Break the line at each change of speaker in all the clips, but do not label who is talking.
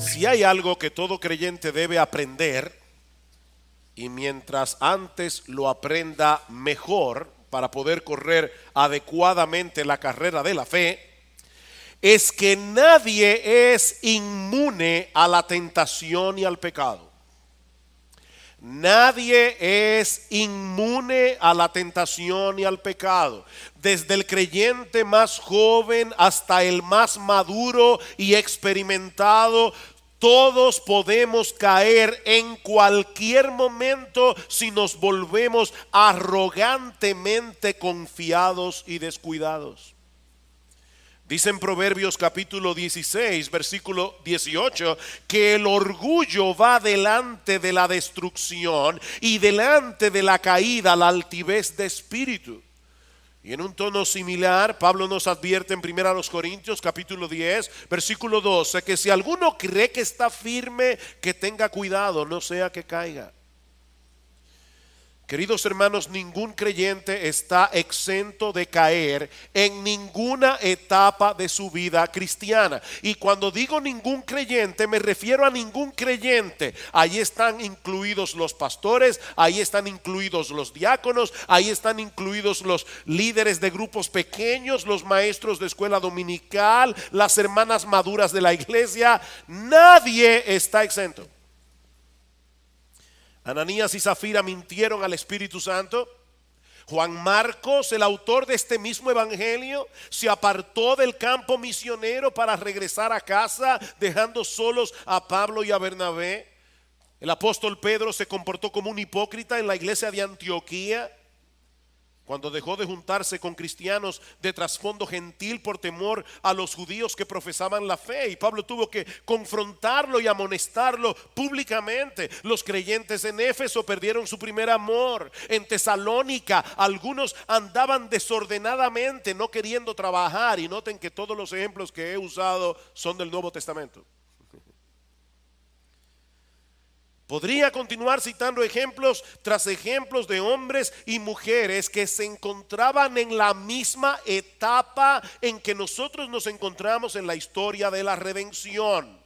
Si hay algo que todo creyente debe aprender, y mientras antes lo aprenda mejor para poder correr adecuadamente la carrera de la fe, es que nadie es inmune a la tentación y al pecado. Nadie es inmune a la tentación y al pecado. Desde el creyente más joven hasta el más maduro y experimentado, todos podemos caer en cualquier momento si nos volvemos arrogantemente confiados y descuidados. Dice en Proverbios capítulo 16, versículo 18, que el orgullo va delante de la destrucción y delante de la caída la altivez de espíritu. Y en un tono similar, Pablo nos advierte en 1 Corintios capítulo 10, versículo 12, que si alguno cree que está firme, que tenga cuidado, no sea que caiga. Queridos hermanos, ningún creyente está exento de caer en ninguna etapa de su vida cristiana. Y cuando digo ningún creyente, me refiero a ningún creyente. Ahí están incluidos los pastores, ahí están incluidos los diáconos, ahí están incluidos los líderes de grupos pequeños, los maestros de escuela dominical, las hermanas maduras de la iglesia. Nadie está exento. Ananías y Zafira mintieron al Espíritu Santo. Juan Marcos, el autor de este mismo evangelio, se apartó del campo misionero para regresar a casa, dejando solos a Pablo y a Bernabé. El apóstol Pedro se comportó como un hipócrita en la iglesia de Antioquía, cuando dejó de juntarse con cristianos de trasfondo gentil por temor a los judíos que profesaban la fe, y Pablo tuvo que confrontarlo y amonestarlo públicamente. Los creyentes en Éfeso perdieron su primer amor. En Tesalónica algunos andaban desordenadamente, no queriendo trabajar, y noten que todos los ejemplos que he usado son del Nuevo Testamento. Podría continuar citando ejemplos tras ejemplos de hombres y mujeres que se encontraban en la misma etapa en que nosotros nos encontramos en la historia de la redención,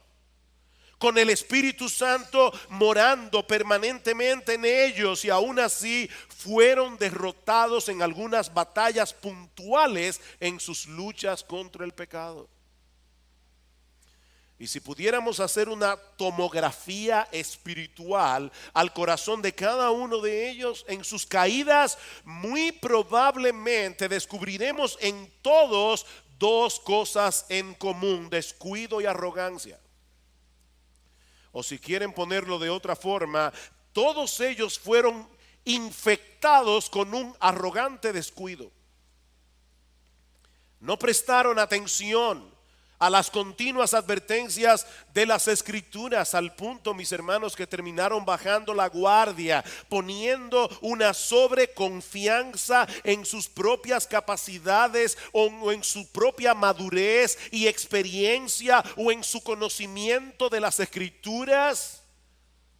con el Espíritu Santo morando permanentemente en ellos, y aún así fueron derrotados en algunas batallas puntuales en sus luchas contra el pecado. Y si pudiéramos hacer una tomografía espiritual al corazón de cada uno de ellos en sus caídas, muy probablemente descubriremos en todos dos cosas en común: descuido y arrogancia. O si quieren ponerlo de otra forma, todos ellos fueron infectados con un arrogante descuido. No prestaron atención a las continuas advertencias de las Escrituras, al punto, mis hermanos, que terminaron bajando la guardia, poniendo una sobreconfianza en sus propias capacidades o en su propia madurez y experiencia, o en su conocimiento de las Escrituras,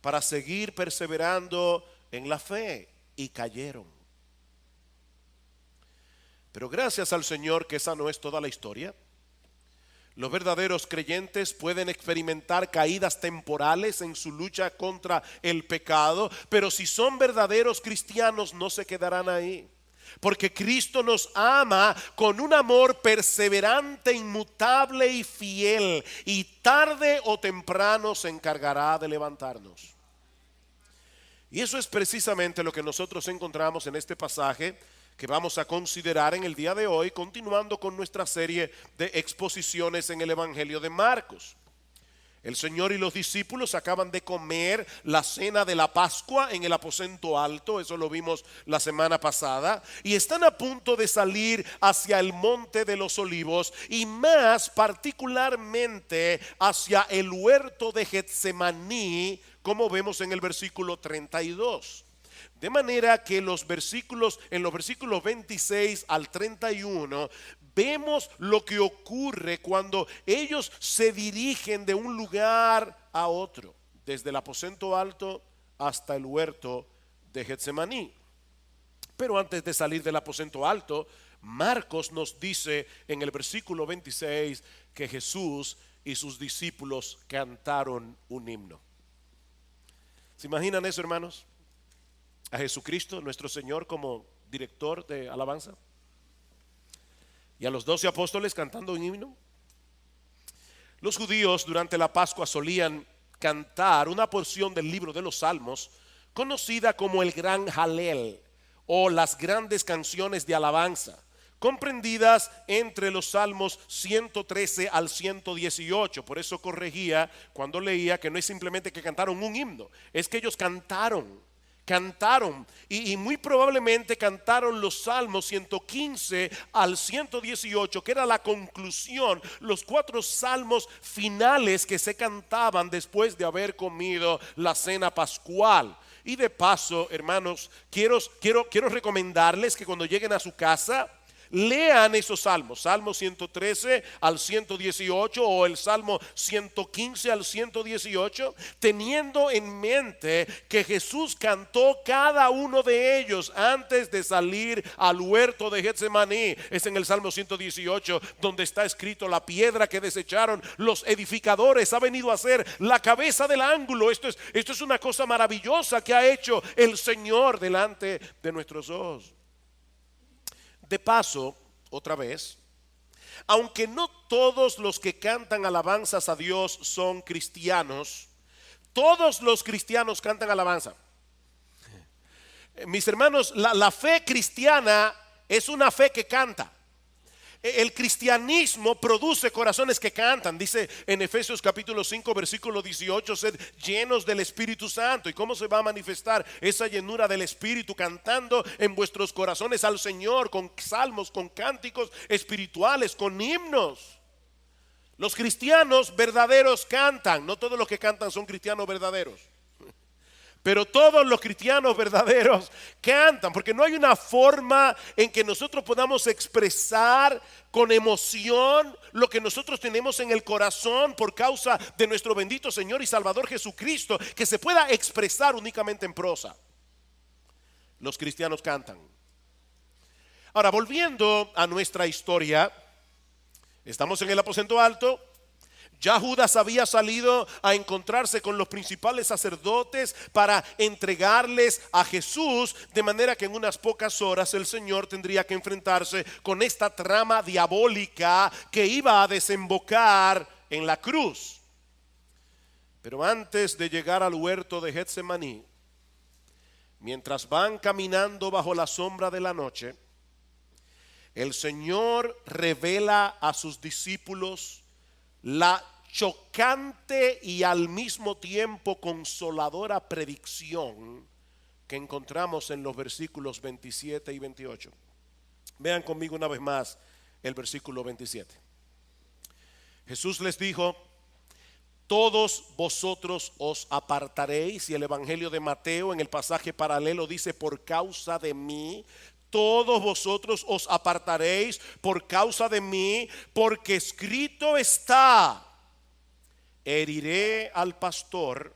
para seguir perseverando en la fe, y cayeron. Pero gracias al Señor que esa no es toda la historia. Los verdaderos creyentes pueden experimentar caídas temporales en su lucha contra el pecado, pero si son verdaderos cristianos no se quedarán ahí, porque Cristo nos ama con un amor perseverante, inmutable y fiel, y tarde o temprano se encargará de levantarnos. Y eso es precisamente lo que nosotros encontramos en este pasaje que vamos a considerar en el día de hoy, continuando con nuestra serie de exposiciones en el Evangelio de Marcos. El Señor y los discípulos acaban de comer la cena de la Pascua en el aposento alto, eso lo vimos la semana pasada, y están a punto de salir hacia el monte de los olivos, y más particularmente hacia el huerto de Getsemaní, como vemos en el versículo 32. De manera que en los versículos 26 al 31 vemos lo que ocurre cuando ellos se dirigen de un lugar a otro, desde el aposento alto hasta el huerto de Getsemaní. Pero antes de salir del aposento alto, Marcos nos dice en el versículo 26 que Jesús y sus discípulos cantaron un himno. ¿Se imaginan eso, hermanos? A Jesucristo, nuestro Señor, como director de alabanza, y a los 12 apóstoles cantando un himno. Los judíos durante la Pascua solían cantar una porción del libro de los Salmos conocida como el Gran Jalel o las grandes canciones de alabanza, comprendidas entre los Salmos 113 al 118. Por eso corregía cuando leía que no es simplemente que cantaron un himno, es que ellos cantaron y muy probablemente cantaron los Salmos 115 al 118, que era la conclusión, los 4 salmos finales que se cantaban después de haber comido la cena pascual. Y de paso, hermanos, quiero recomendarles que cuando lleguen a su casa lean esos salmos, Salmo 113 al 118 o el Salmo 115 al 118, teniendo en mente que Jesús cantó cada uno de ellos antes de salir al huerto de Getsemaní. Es en el Salmo 118 donde está escrito: la piedra que desecharon los edificadores ha venido a ser la cabeza del ángulo. Esto es una cosa maravillosa que ha hecho el Señor delante de nuestros ojos. De paso, otra vez, aunque no todos los que cantan alabanzas a Dios son cristianos, todos los cristianos cantan alabanza. Mis hermanos, la fe cristiana es una fe que canta. El cristianismo produce corazones que cantan. Dice en Efesios capítulo 5 versículo 18: sed llenos del Espíritu Santo. ¿Y cómo se va a manifestar esa llenura del Espíritu? Cantando en vuestros corazones al Señor, con salmos, con cánticos espirituales, con himnos. Los cristianos verdaderos cantan. No todos los que cantan son cristianos verdaderos, pero todos los cristianos verdaderos cantan, porque no hay una forma en que nosotros podamos expresar con emoción lo que nosotros tenemos en el corazón por causa de nuestro bendito Señor y Salvador Jesucristo, que se pueda expresar únicamente en prosa. Los cristianos cantan. Ahora, volviendo a nuestra historia, estamos en el aposento alto. Ya Judas había salido a encontrarse con los principales sacerdotes para entregarles a Jesús, de manera que en unas pocas horas el Señor tendría que enfrentarse con esta trama diabólica que iba a desembocar en la cruz. Pero antes de llegar al huerto de Getsemaní, mientras van caminando bajo la sombra de la noche, el Señor revela a sus discípulos la chocante y al mismo tiempo consoladora predicción que encontramos en los versículos 27 y 28. Vean conmigo una vez más el versículo 27. Jesús les dijo: todos vosotros os apartaréis. Y el Evangelio de Mateo en el pasaje paralelo dice: por causa de mí. Todos vosotros os apartaréis por causa de mí, porque escrito está: heriré al pastor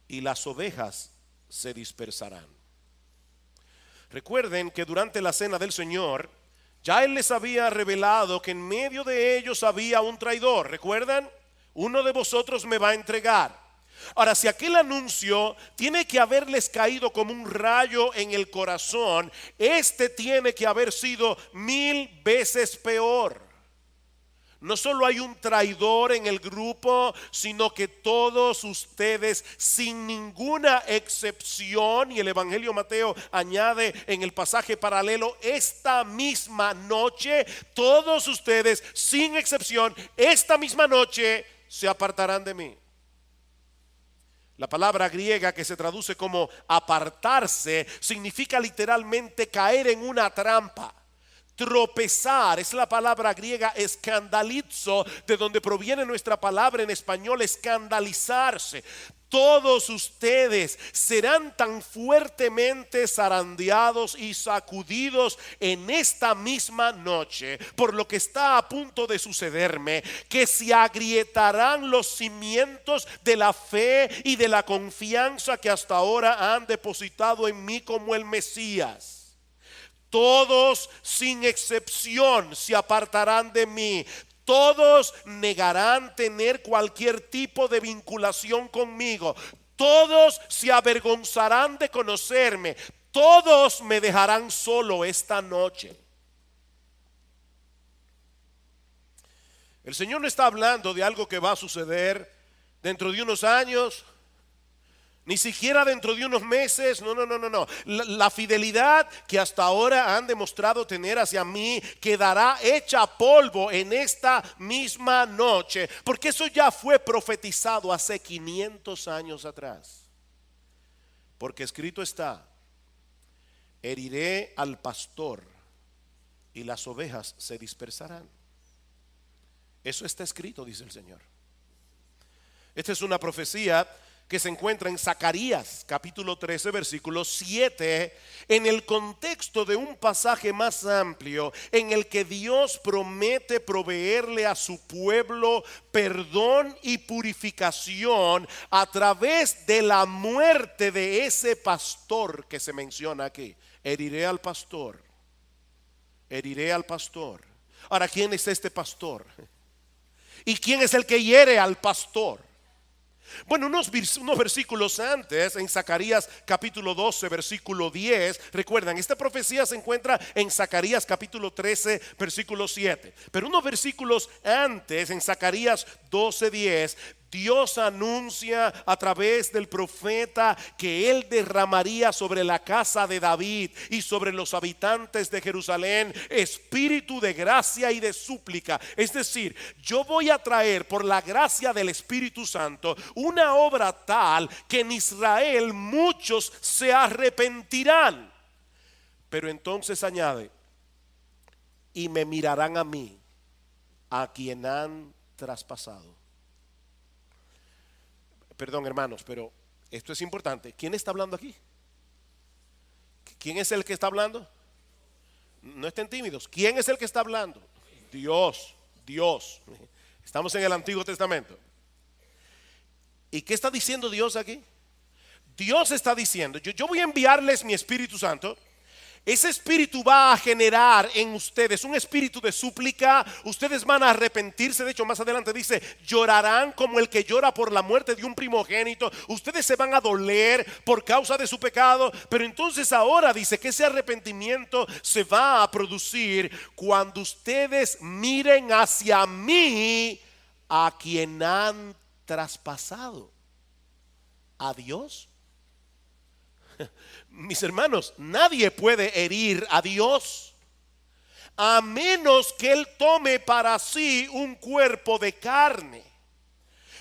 y las ovejas se dispersarán. Recuerden que durante la cena del Señor ya Él les había revelado que en medio de ellos había un traidor. ¿Recuerdan? Uno de vosotros me va a entregar. Ahora, si aquel anuncio tiene que haberles caído como un rayo en el corazón, este tiene que haber sido 1000 veces peor. No solo hay un traidor en el grupo, sino que todos ustedes, sin ninguna excepción, y el Evangelio Mateo añade en el pasaje paralelo: esta misma noche, todos ustedes, sin excepción, esta misma noche se apartarán de mí. La palabra griega que se traduce como apartarse significa literalmente caer en una trampa, tropezar. Es la palabra griega escandalizo, de donde proviene nuestra palabra en español escandalizarse. Todos ustedes serán tan fuertemente zarandeados y sacudidos en esta misma noche por lo que está a punto de sucederme, que se agrietarán los cimientos de la fe y de la confianza que hasta ahora han depositado en mí como el Mesías. Todos sin excepción se apartarán de mí. Todos negarán tener cualquier tipo de vinculación conmigo. Todos se avergonzarán de conocerme. Todos me dejarán solo esta noche. El Señor no está hablando de algo que va a suceder dentro de unos años, ni siquiera dentro de unos meses. No. La fidelidad que hasta ahora han demostrado tener hacia mí quedará hecha polvo en esta misma noche, porque eso ya fue profetizado hace 500 años atrás. Porque escrito está: heriré al pastor y las ovejas se dispersarán. Eso está escrito, dice el Señor. Esta es una profecía que se encuentra en Zacarías capítulo 13 versículo 7, en el contexto de un pasaje más amplio en el que Dios promete proveerle a su pueblo perdón y purificación a través de la muerte de ese pastor que se menciona aquí. Heriré al pastor, heriré al pastor. Ahora, ¿quién es este pastor? ¿Y quién es el que hiere al pastor? Bueno, unos versículos antes, en Zacarías capítulo 12 versículo 10, recuerdan, esta profecía se encuentra en Zacarías capítulo 13 versículo 7, pero unos versículos antes, en Zacarías 12, 10, Dios anuncia a través del profeta que Él derramaría sobre la casa de David y sobre los habitantes de Jerusalén espíritu de gracia y de súplica. Es decir, yo voy a traer por la gracia del Espíritu Santo una obra tal que en Israel muchos se arrepentirán. Pero entonces añade: y me mirarán a mí, a quien han traspasado. Perdón, hermanos, pero esto es importante. ¿Quién está hablando aquí? ¿Quién es el que está hablando? No estén tímidos. ¿Quién es el que está hablando? Dios. Estamos en el Antiguo Testamento. ¿Y qué está diciendo Dios aquí? Dios está diciendo: yo voy a enviarles mi Espíritu Santo. Ese espíritu va a generar en ustedes un espíritu de súplica. Ustedes van a arrepentirse. De hecho, más adelante dice: llorarán como el que llora por la muerte de un primogénito. Ustedes se van a doler por causa de su pecado. Pero entonces ahora dice que ese arrepentimiento se va a producir cuando ustedes miren hacia mí, a quien han traspasado. ¿A Dios? Mis hermanos, nadie puede herir a Dios a menos que Él tome para sí un cuerpo de carne.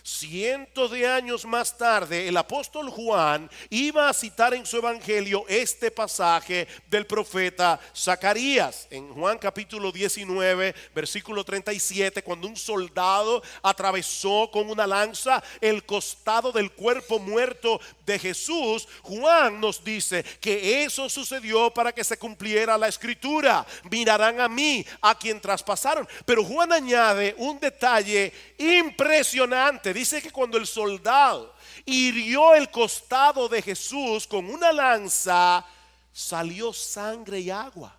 Cientos de años más tarde, el apóstol Juan iba a citar en su evangelio este pasaje del profeta Zacarías. En Juan capítulo 19 versículo 37, cuando un soldado atravesó con una lanza el costado del cuerpo muerto de Jesús, Juan nos dice que eso sucedió para que se cumpliera la escritura: mirarán a mí, a quien traspasaron. Pero Juan añade un detalle impresionante. Dice que cuando el soldado hirió el costado de Jesús con una lanza, salió sangre y agua.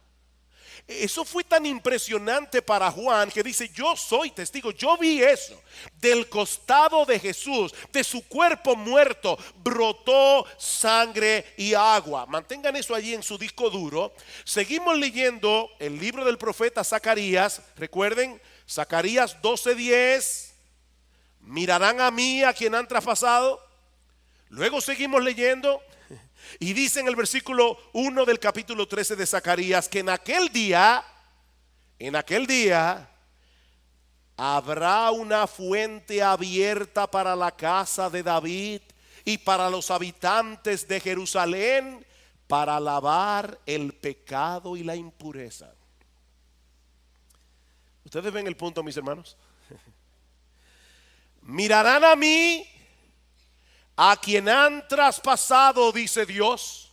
Eso fue tan impresionante para Juan que dice: yo soy testigo, yo vi eso. Del costado de Jesús, de su cuerpo muerto, brotó sangre y agua. Mantengan eso allí en su disco duro. Seguimos leyendo el libro del profeta Zacarías. Recuerden, Zacarías 12:10. Mirarán a mí, a quien han traspasado. Luego seguimos leyendo y dice en el versículo 1 del capítulo 13 de Zacarías que en aquel día habrá una fuente abierta para la casa de David y para los habitantes de Jerusalén, para lavar el pecado y la impureza. ¿Ustedes ven el punto, mis hermanos? Mirarán a mí, a quien han traspasado, dice Dios,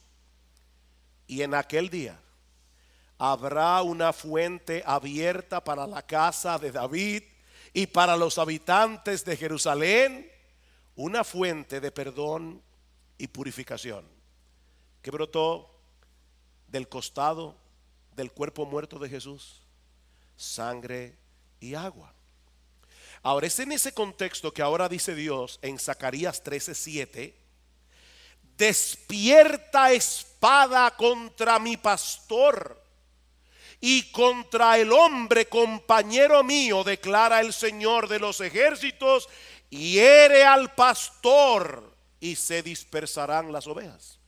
y en aquel día habrá una fuente abierta para la casa de David y para los habitantes de Jerusalén, una fuente de perdón y purificación que brotó del costado del cuerpo muerto de Jesús: sangre y agua. Ahora es en ese contexto que ahora dice Dios en Zacarías 13:7: despierta espada contra mi pastor y contra el hombre compañero mío, declara el Señor de los ejércitos, y hiere al pastor y se dispersarán las ovejas.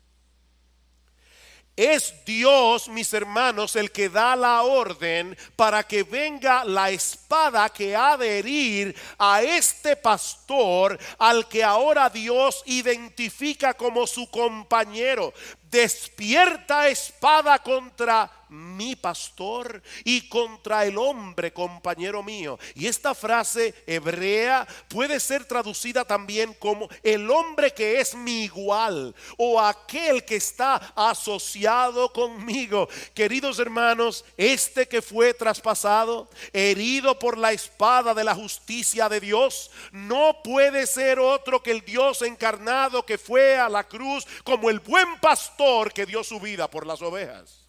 Es Dios, mis hermanos, el que da la orden para que venga la espada que ha de herir a este pastor, al que ahora Dios identifica como su compañero. Despierta espada contra mi pastor y contra el hombre compañero mío. Y esta frase hebrea puede ser traducida también como el hombre que es mi igual, o aquel que está asociado conmigo. Queridos hermanos, este que fue traspasado, herido por la espada de la justicia de Dios, no puede ser otro que el Dios encarnado que fue a la cruz como el buen pastor que dio su vida por las ovejas.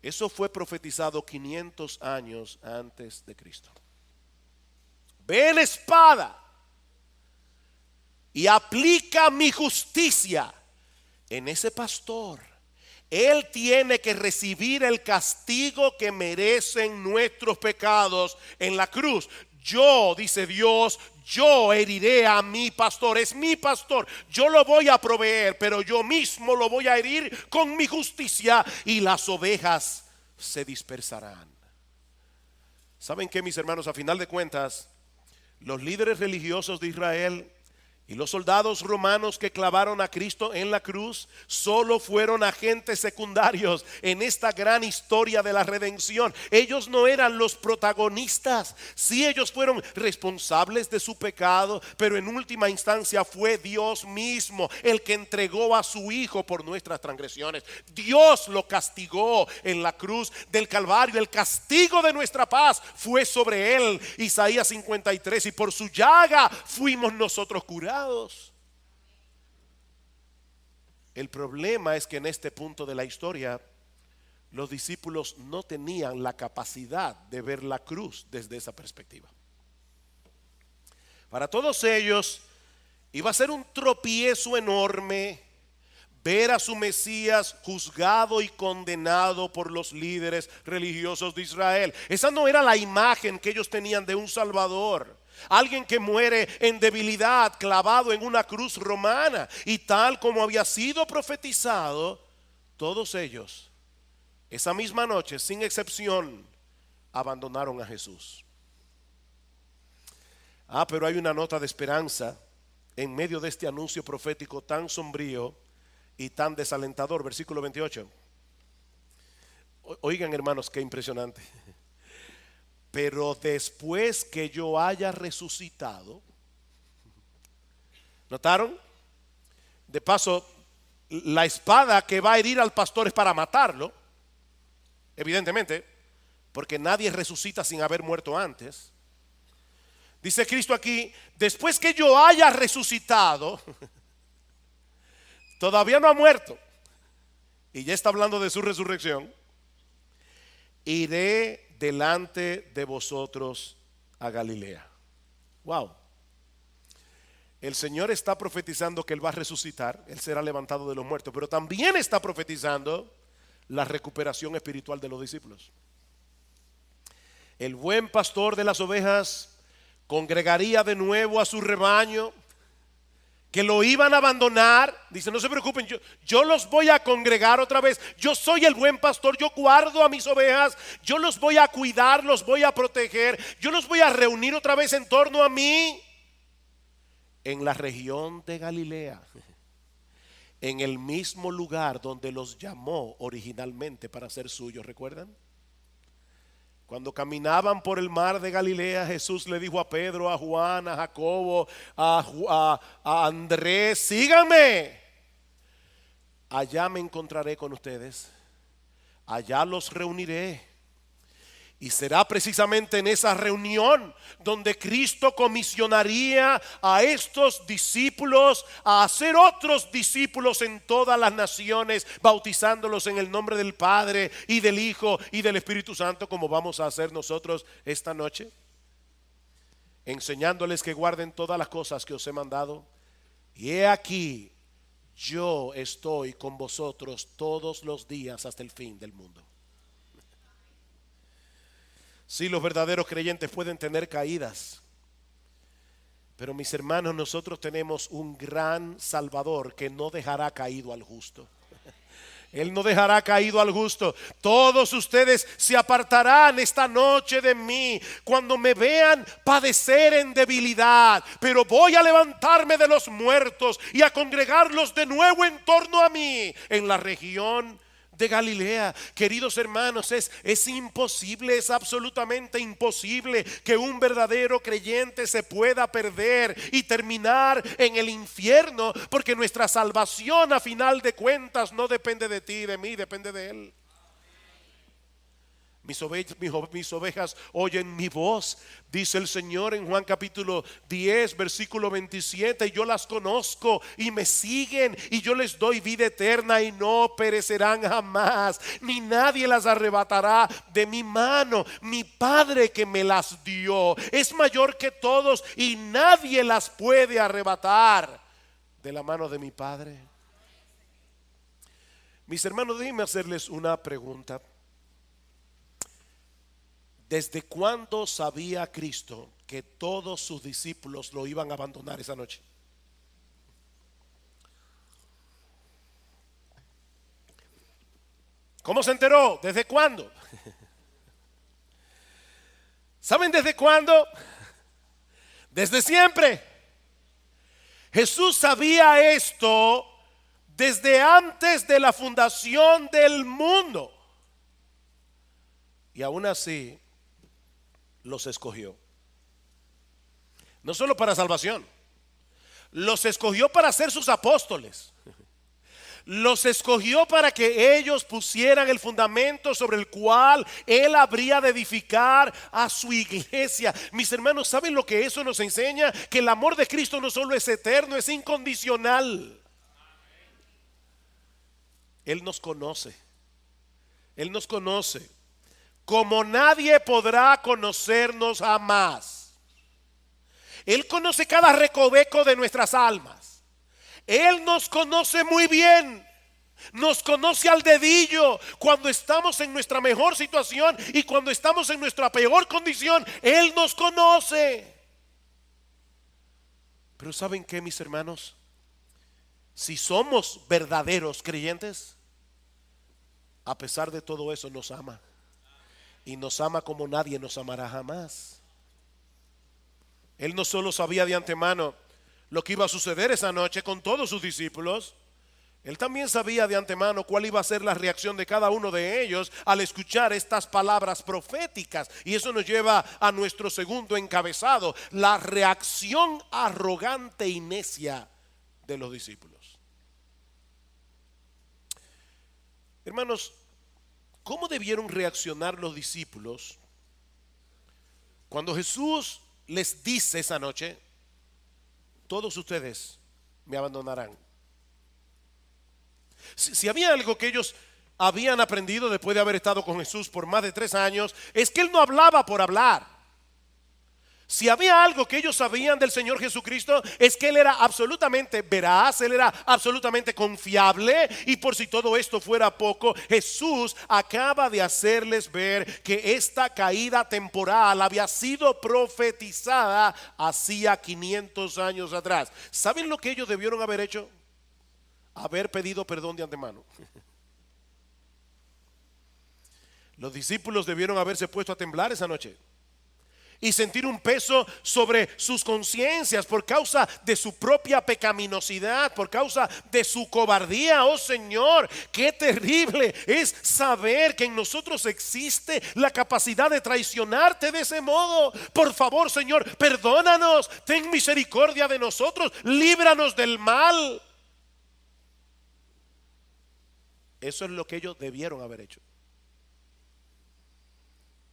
Eso fue profetizado 500 años antes de Cristo. Ven espada y aplica mi justicia en ese pastor. Él tiene que recibir el castigo que merecen nuestros pecados en la cruz. Yo, dice Dios, yo heriré a mi pastor. Es mi pastor, yo lo voy a proveer, pero yo mismo lo voy a herir con mi justicia y las ovejas se dispersarán. ¿Saben qué, mis hermanos? A final de cuentas, los líderes religiosos de Israel y los soldados romanos que clavaron a Cristo en la cruz solo fueron agentes secundarios en esta gran historia de la redención. Ellos no eran los protagonistas. Sí, ellos fueron responsables de su pecado, pero en última instancia fue Dios mismo el que entregó a su Hijo por nuestras transgresiones. Dios lo castigó en la cruz del Calvario. El castigo de nuestra paz fue sobre él. Isaías 53: y por su llaga fuimos nosotros curados. El problema es que en este punto de la historia los discípulos no tenían la capacidad de ver la cruz desde esa perspectiva. Para todos ellos iba a ser un tropiezo enorme ver a su Mesías juzgado y condenado por los líderes religiosos de Israel. Esa no era la imagen que ellos tenían de un Salvador. Alguien que muere en debilidad, clavado en una cruz romana. Y tal como había sido profetizado, todos ellos, esa misma noche, sin excepción, abandonaron a Jesús. Pero hay una nota de esperanza en medio de este anuncio profético tan sombrío y tan desalentador. Versículo 28. Oigan, hermanos, qué impresionante. Pero después que yo haya resucitado. ¿Notaron? De paso, la espada que va a herir al pastor es para matarlo, evidentemente, porque nadie resucita sin haber muerto antes. Dice Cristo aquí: después que yo haya resucitado. Todavía no ha muerto y ya está hablando de su resurrección. Iré delante de vosotros a Galilea. Wow. El Señor está profetizando que Él va a resucitar, Él será levantado de los muertos, pero también está profetizando la recuperación espiritual de los discípulos. El buen pastor de las ovejas congregaría de nuevo a su rebaño, que lo iban a abandonar. Dice: no se preocupen, yo los voy a congregar otra vez. Yo soy el buen pastor, yo guardo a mis ovejas, yo los voy a cuidar, los voy a proteger, yo los voy a reunir otra vez en torno a mí. En la región de Galilea, en el mismo lugar donde los llamó originalmente para ser suyos. ¿Recuerdan? Cuando caminaban por el mar de Galilea, Jesús le dijo a Pedro, a Juan, a Jacobo, a Andrés: síganme, allá me encontraré con ustedes, allá los reuniré. Y será precisamente en esa reunión donde Cristo comisionaría a estos discípulos a hacer otros discípulos en todas las naciones, bautizándolos en el nombre del Padre y del Hijo y del Espíritu Santo, como vamos a hacer nosotros esta noche. enseñándoles que guarden todas las cosas que os he mandado. Y he aquí, yo estoy con vosotros todos los días hasta el fin del mundo. Sí, los verdaderos creyentes pueden tener caídas, pero mis hermanos, nosotros tenemos un gran Salvador que no dejará caído al justo. Él no dejará caído al justo. Todos ustedes se apartarán esta noche de mí cuando me vean padecer en debilidad, pero voy a levantarme de los muertos y a congregarlos de nuevo en torno a mí en la región de Galilea. Queridos hermanos, es imposible, es absolutamente imposible que un verdadero creyente se pueda perder y terminar en el infierno, porque nuestra salvación a final de cuentas no depende de ti y de mí, depende de Él. Mis ovejas oyen mi voz, dice el Señor en Juan capítulo 10 versículo 27, y yo las conozco y me siguen, y yo les doy vida eterna y no perecerán jamás, ni nadie las arrebatará de mi mano. Mi Padre que me las dio es mayor que todos y nadie las puede arrebatar de la mano de mi Padre. Mis hermanos, déjenme hacerles una pregunta. ¿Desde cuándo sabía Cristo que todos sus discípulos lo iban a abandonar esa noche? ¿Cómo se enteró? ¿Desde cuándo? ¿Saben desde cuándo? Desde siempre. Jesús sabía esto desde antes de la fundación del mundo. Y aún así los escogió. No solo para salvación, los escogió para ser sus apóstoles. Los escogió para que ellos pusieran el fundamento sobre el cual Él habría de edificar a su iglesia. Mis hermanos, ¿saben lo que eso nos enseña? Que el amor de Cristo no solo es eterno, es incondicional. Él nos conoce. Él nos conoce como nadie podrá conocernos jamás. Él conoce cada recoveco de nuestras almas. Él nos conoce muy bien. Nos conoce al dedillo cuando estamos en nuestra mejor situación y cuando estamos en nuestra peor condición. Él nos conoce. Pero ¿saben qué, mis hermanos? Si somos verdaderos creyentes, a pesar de todo eso nos ama. Y nos ama como nadie nos amará jamás. Él no solo sabía de antemano lo que iba a suceder esa noche con todos sus discípulos, Él también sabía de antemano cuál iba a ser la reacción de cada uno de ellos al escuchar estas palabras proféticas. Y eso nos lleva a nuestro segundo encabezado: la reacción arrogante y necia de los discípulos. Hermanos, ¿cómo debieron reaccionar los discípulos cuando Jesús les dice esa noche: todos ustedes me abandonarán? Si había algo que ellos habían aprendido después de haber estado con Jesús por más de 3 años, es que Él no hablaba por hablar. Si había algo que ellos sabían del Señor Jesucristo, es que Él era absolutamente veraz, Él era absolutamente confiable. Y por si todo esto fuera poco, Jesús acaba de hacerles ver que esta caída temporal había sido profetizada hacía 500 años atrás. ¿Saben lo que ellos debieron haber hecho? Haber pedido perdón de antemano. Los discípulos debieron haberse puesto a temblar esa noche y sentir un peso sobre sus conciencias por causa de su propia pecaminosidad, por causa de su cobardía. Oh Señor, qué terrible es saber que en nosotros existe la capacidad de traicionarte de ese modo. Por favor, Señor, perdónanos, ten misericordia de nosotros, líbranos del mal. Eso es lo que ellos debieron haber hecho,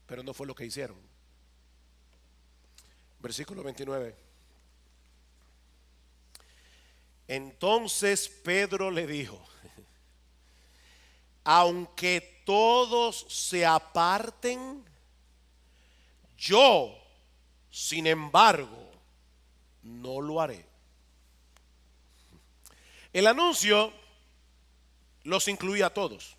pero no fue lo que hicieron. Versículo 29. Entonces Pedro le dijo: aunque todos se aparten, yo Sin embargo, no lo haré. El anuncio los incluía a todos.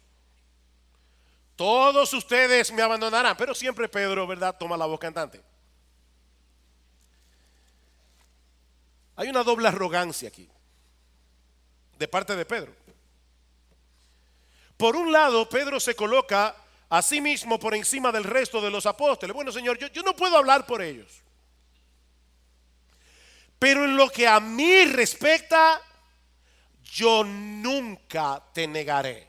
Todos ustedes me abandonarán, pero siempre Pedro, ¿verdad?, toma la voz cantante. Hay una doble arrogancia aquí de parte de Pedro. Por un lado, Pedro se coloca a sí mismo por encima del resto de los apóstoles. Bueno, Señor, yo no puedo hablar por ellos, pero en lo que a mí respecta, yo nunca te negaré.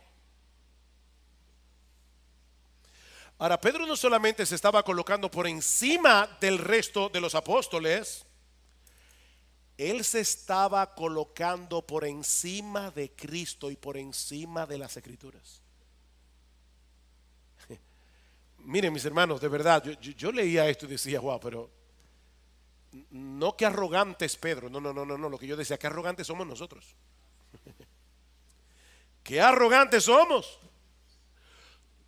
Ahora, Pedro no solamente se estaba colocando por encima del resto de los apóstoles, él se estaba colocando por encima de Cristo y por encima de las Escrituras. Miren, mis hermanos, de verdad, yo leía esto y decía, wow, pero no que arrogante es Pedro, no, lo que yo decía, que arrogantes somos nosotros. Qué arrogantes somos.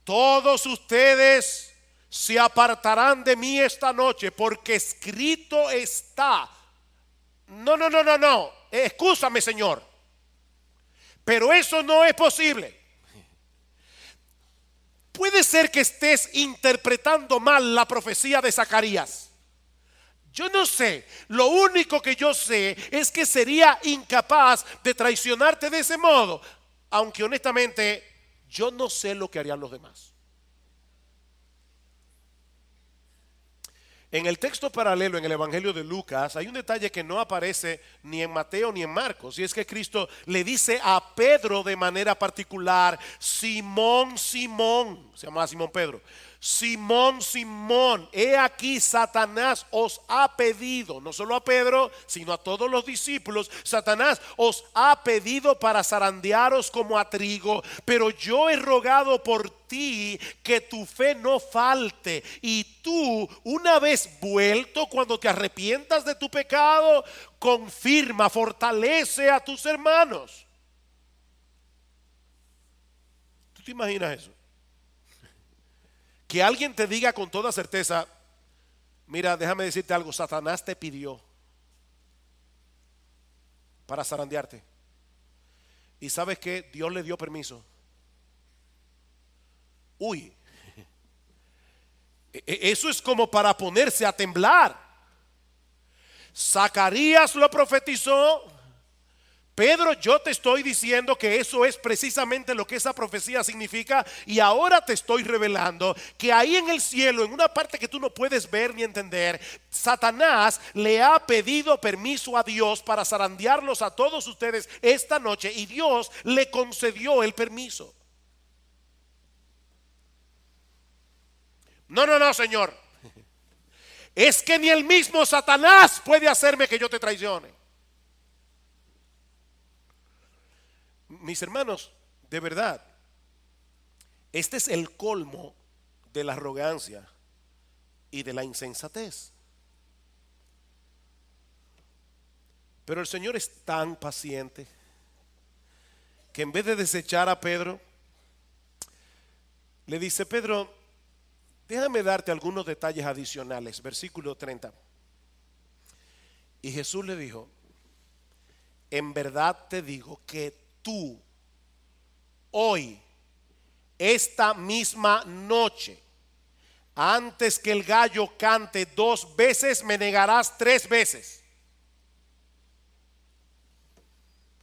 Todos ustedes se apartarán de mí esta noche, porque escrito está. No. Excúsame, Señor, pero eso no es posible. Puede ser que estés interpretando mal la profecía de Zacarías. Yo no sé. Lo único que yo sé es que sería incapaz de traicionarte de ese modo, aunque honestamente yo no sé lo que harían los demás. En el texto paralelo, en el Evangelio de Lucas, hay un detalle que no aparece ni en Mateo ni en Marcos, y es que Cristo le dice a Pedro de manera particular: Simón, Simón, se llamaba Simón Pedro, Simón, Simón, he aquí Satanás os ha pedido, no solo a Pedro, sino a todos los discípulos, Satanás os ha pedido para zarandearos como a trigo, pero yo he rogado por ti que tu fe no falte, y tú, una vez vuelto, cuando te arrepientas de tu pecado, confirma, fortalece a tus hermanos. ¿Tú te imaginas eso? Que alguien te diga con toda certeza: mira, déjame decirte algo, Satanás te pidió para zarandearte, y sabes que Dios le dio permiso. Uy, eso es como para ponerse a temblar. Zacarías lo profetizó. Pedro, yo te estoy diciendo que eso es precisamente lo que esa profecía significa, y ahora te estoy revelando que ahí en el cielo, en una parte que tú no puedes ver ni entender, Satanás le ha pedido permiso a Dios para zarandearlos a todos ustedes esta noche, y Dios le concedió el permiso. No, Señor, es que ni el mismo Satanás puede hacerme que yo te traicione. Mis hermanos, de verdad, este es el colmo de la arrogancia y de la insensatez. Pero el Señor es tan paciente que en vez de desechar a Pedro, le dice: Pedro, déjame darte algunos detalles adicionales. Versículo 30. Y Jesús le dijo: en verdad te digo que tú hoy, esta misma noche, antes que el gallo cante 2 veces, me negarás 3 veces.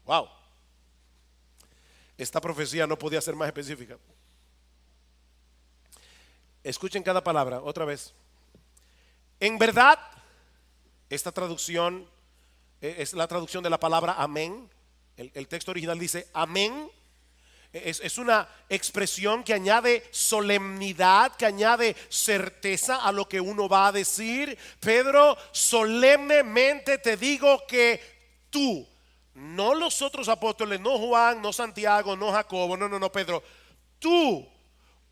Wow. Esta profecía no podía ser más específica. Escuchen cada palabra otra vez. En verdad, esta traducción es la traducción de la palabra amén. El texto original dice amén. Es una expresión que añade solemnidad, que añade certeza a lo que uno va a decir. Pedro, solemnemente te digo que tú, no los otros apóstoles, no Juan, no Santiago, no Jacobo, no, Pedro, tú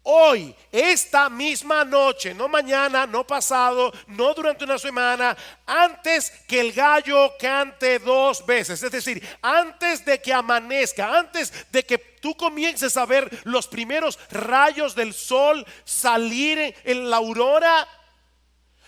hoy, esta misma noche, no mañana, no pasado, no durante una semana, antes que el gallo cante 2 veces, es decir, antes de que amanezca, antes de que tú comiences a ver los primeros rayos del sol salir en la aurora,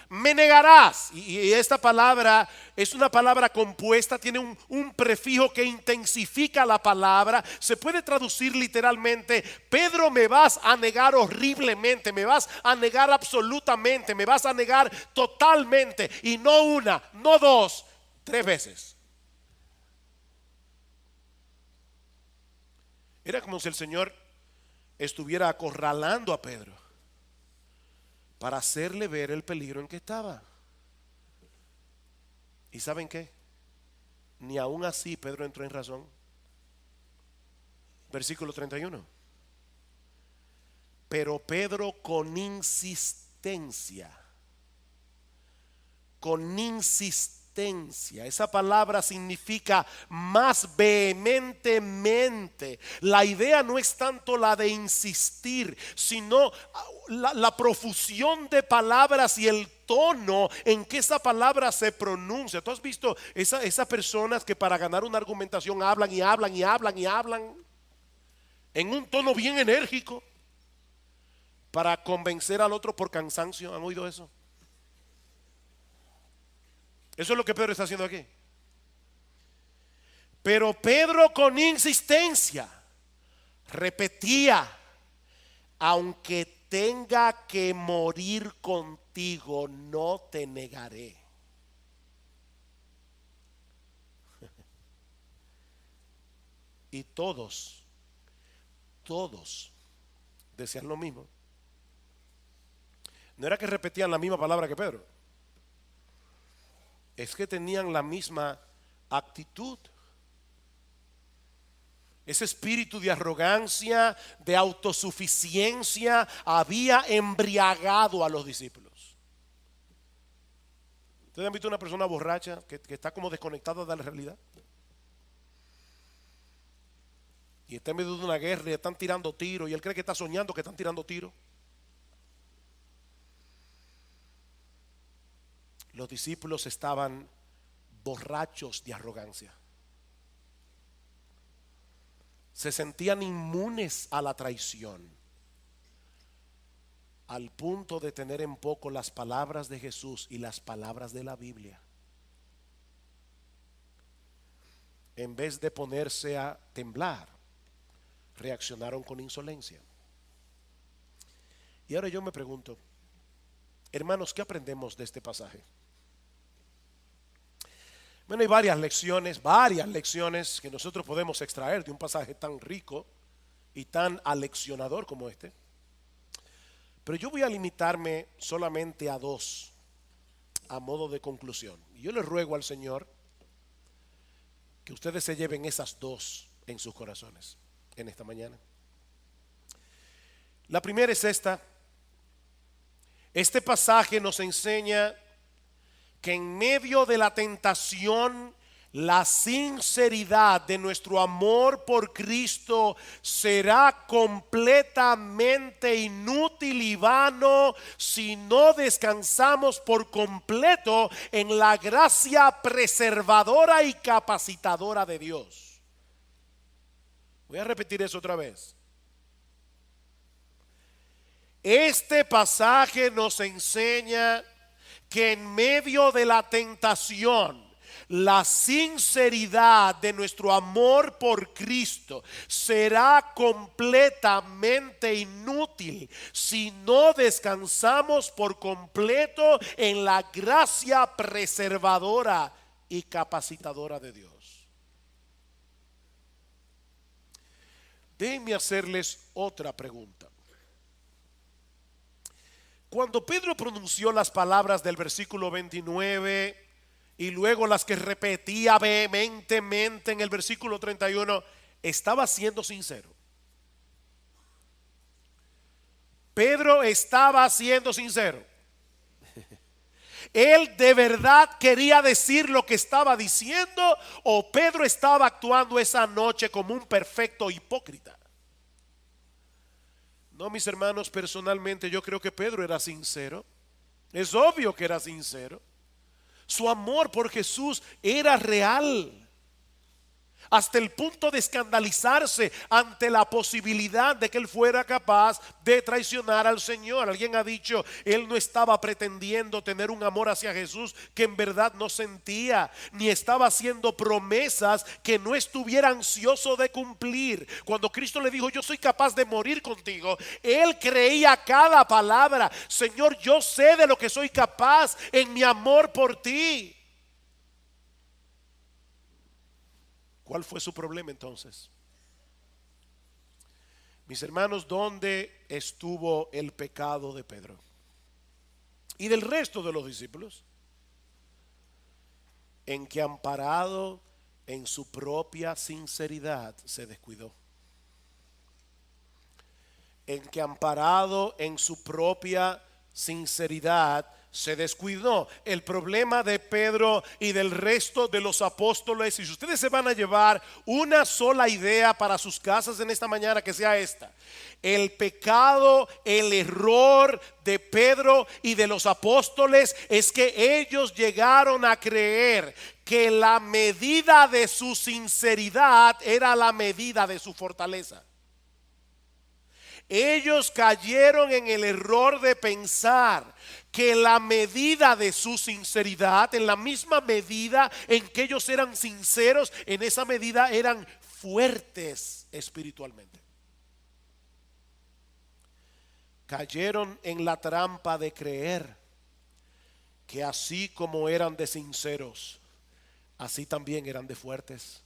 me negarás. Y esta palabra es una palabra compuesta, tiene un prefijo que intensifica la palabra. Se puede traducir literalmente: Pedro, me vas a negar horriblemente, me vas a negar absolutamente, me vas a negar totalmente. Y no una, no dos, 3 veces. Era como si el Señor estuviera acorralando a Pedro para hacerle ver el peligro en que estaba. ¿Y saben qué? Ni aún así Pedro entró en razón. Versículo 31. Pero Pedro con insistencia, esa palabra significa más vehementemente. La idea no es tanto la de insistir, sino la profusión de palabras y el tono en que esa palabra se pronuncia. ¿Tú has visto esas personas que para ganar una argumentación hablan y hablan y hablan y hablan en un tono bien enérgico para convencer al otro por cansancio? ¿Han oído eso? Eso es lo que Pedro está haciendo aquí. Pero Pedro con insistencia repetía: aunque tenga que morir contigo, no te negaré. Y todos decían lo mismo. No era que repetían la misma palabra que Pedro, es que tenían la misma actitud. Ese espíritu de arrogancia, de autosuficiencia, había embriagado a los discípulos. ¿Ustedes han visto una persona borracha que está como desconectada de la realidad? Y está en medio de una guerra y están tirando tiros y él cree que está soñando que están tirando tiros. Los discípulos estaban borrachos de arrogancia. Se sentían inmunes a la traición, al punto de tener en poco las palabras de Jesús y las palabras de la Biblia. En vez de ponerse a temblar, reaccionaron con insolencia. Y ahora yo me pregunto, hermanos, ¿qué aprendemos de este pasaje? Bueno, hay varias lecciones que nosotros podemos extraer de un pasaje tan rico y tan aleccionador como este. Pero yo voy a limitarme solamente a 2 a modo de conclusión. Y yo le ruego al Señor que ustedes se lleven esas 2 en sus corazones en esta mañana. La primera es esta: este pasaje nos enseña que en medio de la tentación, la sinceridad de nuestro amor por Cristo será completamente inútil y vano si no descansamos por completo en la gracia preservadora y capacitadora de Dios. Voy a repetir eso otra vez. Este pasaje nos enseña que en medio de la tentación, la sinceridad de nuestro amor por Cristo será completamente inútil si no descansamos por completo en la gracia preservadora y capacitadora de Dios. Déjenme hacerles otra pregunta. Cuando Pedro pronunció las palabras del versículo 29 y luego las que repetía vehementemente en el versículo 31, estaba siendo sincero. Pedro estaba siendo sincero. ¿Él de verdad quería decir lo que estaba diciendo, o Pedro estaba actuando esa noche como un perfecto hipócrita? No, mis hermanos, personalmente yo creo que Pedro era sincero. Es obvio que era sincero. Su amor por Jesús era real. hasta el punto de escandalizarse ante la posibilidad de que él fuera capaz de traicionar al Señor. Alguien ha dicho, él no estaba pretendiendo tener un amor hacia Jesús que en verdad no sentía, ni estaba haciendo promesas que no estuviera ansioso de cumplir. Cuando Cristo le dijo, yo soy capaz de morir contigo, él creía cada palabra. Señor, yo sé de lo que soy capaz en mi amor por ti. ¿Cuál fue su problema entonces? Mis hermanos, ¿dónde estuvo el pecado de Pedro y del resto de los discípulos? En que, amparado en su propia sinceridad, se descuidó. En que, amparado en su propia sinceridad, se descuidó. El problema de Pedro y del resto de los apóstoles, y si ustedes se van a llevar una sola idea para sus casas en esta mañana, que sea esta: el pecado, el error de Pedro y de los apóstoles es que ellos llegaron a creer que la medida de su sinceridad era la medida de su fortaleza. Ellos cayeron en el error de pensar que la medida de su sinceridad, en la misma medida en que ellos eran sinceros, en esa medida eran fuertes espiritualmente. Cayeron en la trampa de creer que así como eran de sinceros, así también eran de fuertes.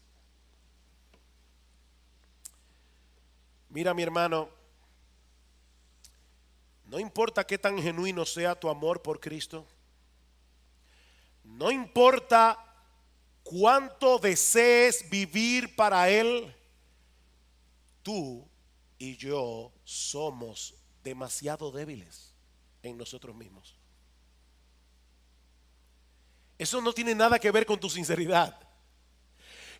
Mira, mi hermano, no importa qué tan genuino sea tu amor por Cristo, no importa cuánto desees vivir para Él, tú y yo somos demasiado débiles en nosotros mismos. Eso no tiene nada que ver con tu sinceridad.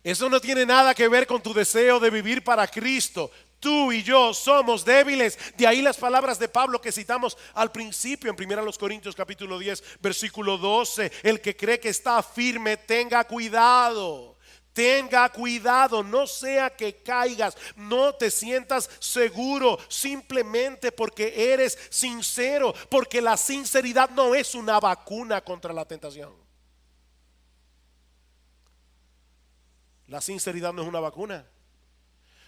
Eso no tiene nada que ver con tu deseo de vivir para Cristo. Tú y yo somos débiles. De ahí las palabras de Pablo que citamos al principio en 1 Corintios capítulo 10 versículo 12. El que cree que está firme, tenga cuidado. Tenga cuidado, no sea que caigas, no te sientas seguro simplemente porque eres sincero, porque la sinceridad no es una vacuna contra la tentación. La sinceridad no es una vacuna.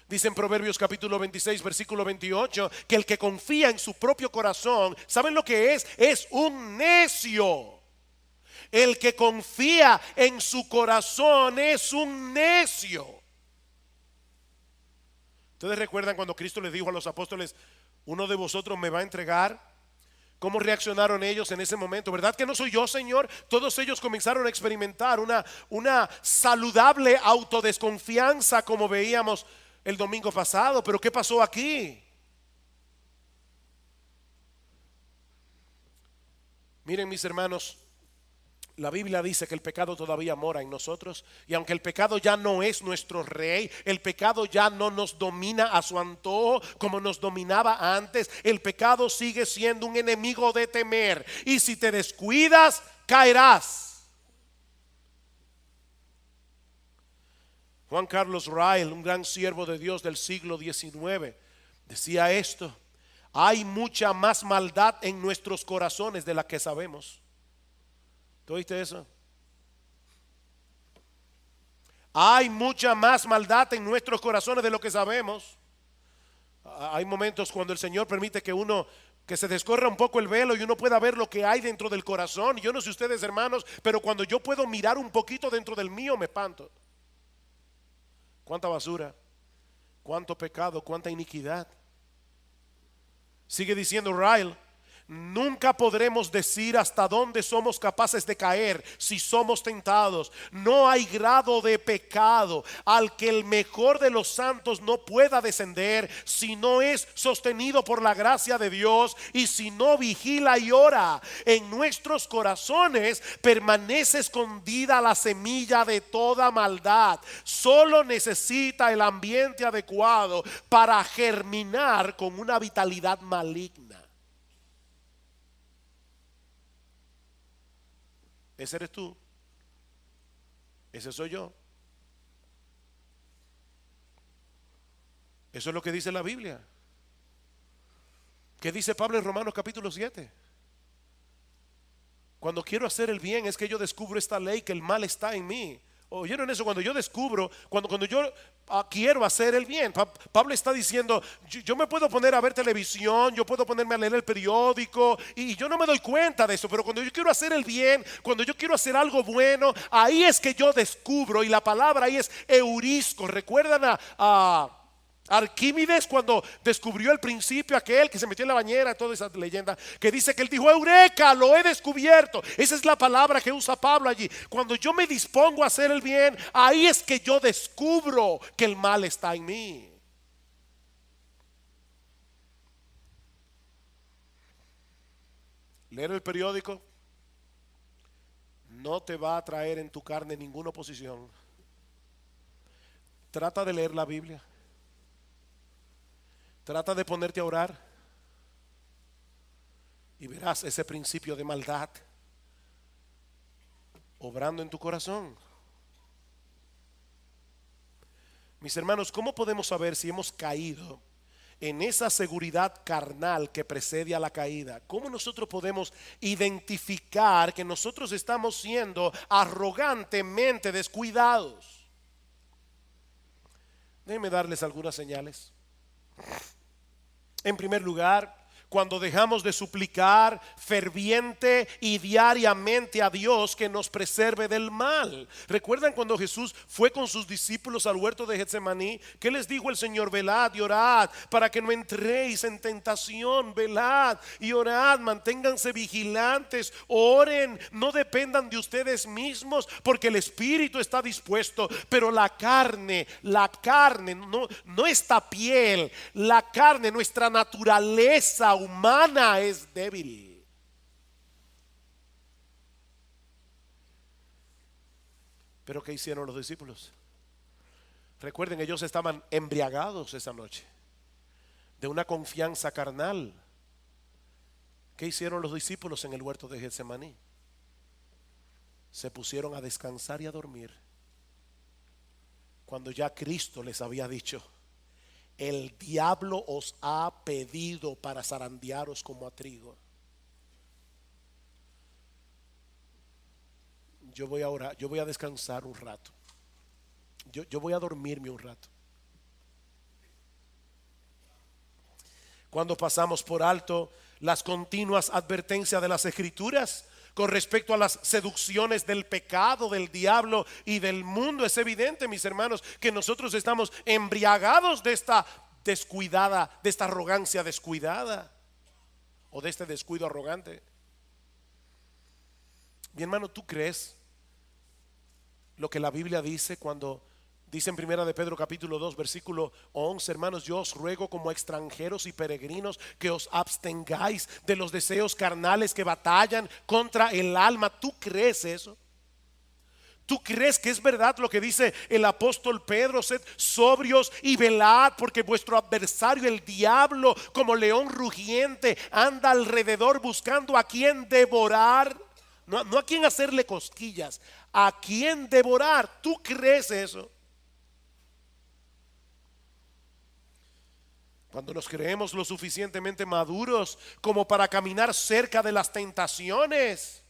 Dice en Proverbios capítulo 26 versículo 28 que el que confía en su propio corazón, ¿saben lo que es? Es un necio. El que confía en su corazón es un necio. ¿Ustedes recuerdan cuando Cristo les dijo a los apóstoles, uno de vosotros me va a entregar? ¿Cómo reaccionaron ellos en ese momento? ¿Verdad que no soy yo, Señor? Todos ellos comenzaron a experimentar una saludable autodesconfianza, como veíamos el domingo pasado. Pero ¿qué pasó aquí? Miren, mis hermanos, la Biblia dice que el pecado todavía mora en nosotros, y aunque el pecado ya no es nuestro rey, el pecado ya no nos domina a su antojo como nos dominaba antes. El pecado sigue siendo un enemigo de temer, y si te descuidas, caerás. Juan Carlos Rael, un gran siervo de Dios del siglo XIX, decía esto: hay mucha más maldad en nuestros corazones de la que sabemos. ¿Tú oíste eso? Hay mucha más maldad en nuestros corazones de lo que sabemos. Hay momentos cuando el Señor permite que se descorra un poco el velo y uno pueda ver lo que hay dentro del corazón. Yo no sé ustedes, hermanos, pero cuando yo puedo mirar un poquito dentro del mío, me espanto. Cuánta basura, cuánto pecado, cuánta iniquidad. Sigue diciendo Ryle: nunca podremos decir hasta dónde somos capaces de caer si somos tentados. No hay grado de pecado al que el mejor de los santos no pueda descender si no es sostenido por la gracia de Dios y si no vigila y ora. En nuestros corazones permanece escondida la semilla de toda maldad. Solo necesita el ambiente adecuado para germinar con una vitalidad maligna. Ese eres tú. Ese soy yo. Eso es lo que dice la Biblia. ¿Qué dice Pablo en Romanos capítulo 7? Cuando quiero hacer el bien es que yo descubro esta ley, que el mal está en mí. ¿Oyeron eso? Cuando yo descubro, cuando yo quiero hacer el bien. Pablo está diciendo, yo me puedo poner a ver televisión, yo puedo ponerme a leer el periódico y yo no me doy cuenta de eso, pero cuando yo quiero hacer el bien, cuando yo quiero hacer algo bueno, ahí es que yo descubro, y la palabra ahí es eurisco. ¿Recuerdan a Arquímedes cuando descubrió el principio aquel que se metió en la bañera, toda esa leyenda que dice que él dijo: eureka, lo he descubierto? Esa es la palabra que usa Pablo allí. Cuando yo me dispongo a hacer el bien, ahí es que yo descubro que el mal está en mí. Leer el periódico no te va a traer en tu carne ninguna oposición. Trata de leer la Biblia. Trata de ponerte a orar y verás ese principio de maldad obrando en tu corazón. Mis hermanos, ¿cómo podemos saber si hemos caído en esa seguridad carnal que precede a la caída? ¿Cómo nosotros podemos identificar que nosotros estamos siendo arrogantemente descuidados? Déjenme darles algunas señales. En primer lugar, cuando dejamos de suplicar ferviente y diariamente a Dios que nos preserve del mal. ¿Recuerdan cuando Jesús fue con sus discípulos al huerto de Getsemaní? ¿Qué les dijo el Señor? Velad y orad para que no entréis en tentación. Velad y orad, manténganse vigilantes, oren, no dependan de ustedes mismos, porque el espíritu está dispuesto, pero la carne, no esta piel, la carne, nuestra naturaleza humana es débil. Pero ¿qué hicieron los discípulos? Recuerden, ellos estaban embriagados esa noche de una confianza carnal. ¿Qué hicieron los discípulos en el huerto de Getsemaní? Se pusieron a descansar y a dormir, cuando ya Cristo les había dicho: el diablo os ha pedido para zarandearos como a trigo. Yo voy a orar, yo voy a descansar un rato, yo voy a dormirme un rato. Cuando pasamos por alto las continuas advertencias de las Escrituras con respecto a las seducciones del pecado, del diablo y del mundo, es evidente, mis hermanos, que nosotros estamos embriagados de esta descuidada, de esta arrogancia descuidada, o de este descuido arrogante. Mi hermano, ¿tú crees lo que la Biblia dice cuando dice en primera de Pedro capítulo 2 versículo 11? Hermanos, yo os ruego como extranjeros y peregrinos que os abstengáis de los deseos carnales que batallan contra el alma. ¿Tú crees eso? ¿Tú crees que es verdad lo que dice el apóstol Pedro? Sed sobrios y velad, porque vuestro adversario el diablo, como león rugiente, anda alrededor buscando a quien devorar. No a quien hacerle cosquillas, a quien devorar. ¿Tú crees eso? Cuando nos creemos lo suficientemente maduros como para caminar cerca de las tentaciones,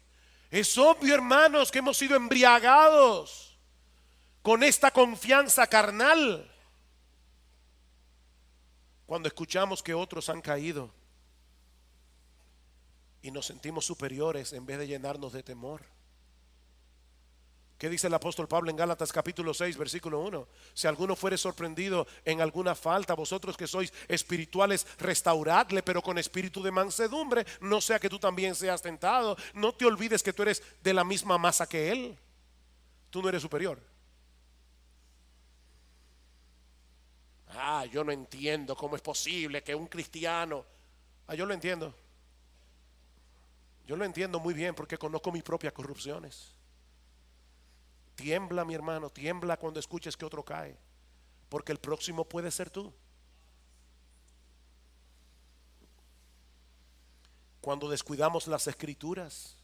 es obvio, hermanos, que hemos sido embriagados con esta confianza carnal. Cuando escuchamos que otros han caído y nos sentimos superiores en vez de llenarnos de temor. ¿Qué dice el apóstol Pablo en Gálatas capítulo 6 versículo 1? Si alguno fuere sorprendido en alguna falta, vosotros que sois espirituales, restauradle, pero con espíritu de mansedumbre, no sea que tú también seas tentado. No te olvides que tú eres de la misma masa que él. Tú no eres superior. Yo no entiendo cómo es posible que un cristiano. Yo lo entiendo. Yo lo entiendo muy bien porque conozco mis propias corrupciones. Tiembla, mi hermano, tiembla cuando escuches que otro cae, porque el próximo puede ser tú. Cuando descuidamos las Escrituras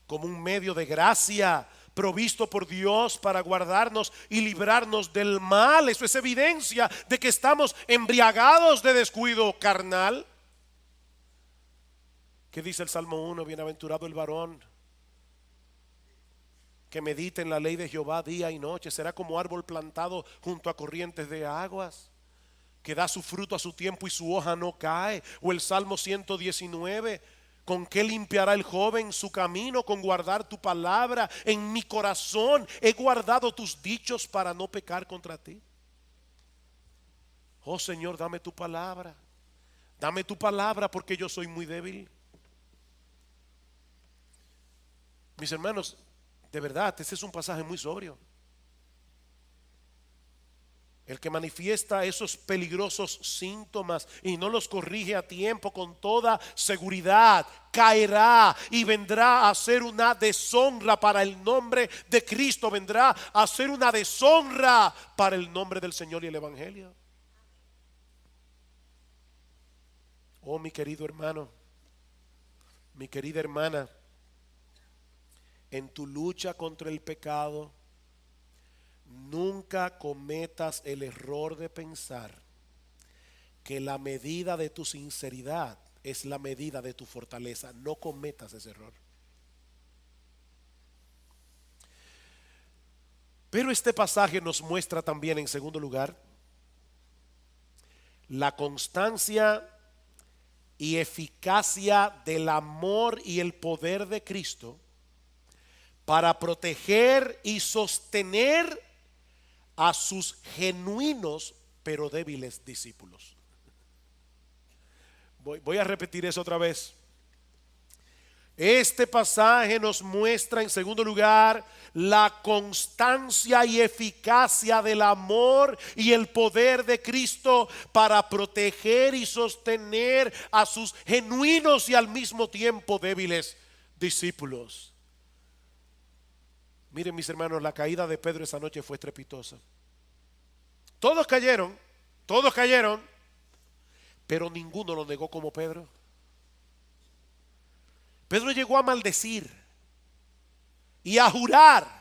como un medio de gracia provisto por Dios para guardarnos y librarnos del mal. Eso es evidencia de que estamos embriagados de descuido carnal. ¿Qué dice el Salmo 1? Bienaventurado el varón que medita en la ley de Jehová día y noche. Será como árbol plantado junto a corrientes de aguas, que da su fruto a su tiempo y su hoja no cae. O el Salmo 119: ¿con qué limpiará el joven su camino? Con guardar tu palabra. En mi corazón he guardado tus dichos para no pecar contra ti. Oh Señor, dame tu palabra. Dame tu palabra porque yo soy muy débil. Mis hermanos, de verdad, este es un pasaje muy sobrio. El que manifiesta esos peligrosos síntomas y no los corrige a tiempo, con toda seguridad caerá y vendrá a ser una deshonra para el nombre de Cristo. Vendrá a ser una deshonra para el nombre del Señor y el Evangelio. Oh, mi querido hermano, mi querida hermana, en tu lucha contra el pecado, nunca cometas el error de pensar que la medida de tu sinceridad es la medida de tu fortaleza. No cometas ese error. Pero este pasaje nos muestra también, en segundo lugar, la constancia y eficacia del amor y el poder de Cristo para proteger y sostener a sus genuinos pero débiles discípulos. Voy a repetir eso otra vez. Este pasaje nos muestra, en segundo lugar, la constancia y eficacia del amor y el poder de Cristo para proteger y sostener a sus genuinos y al mismo tiempo débiles discípulos. Miren, mis hermanos, la caída de Pedro esa noche fue estrepitosa. Todos cayeron, pero ninguno lo negó como Pedro. Pedro llegó a maldecir y a jurar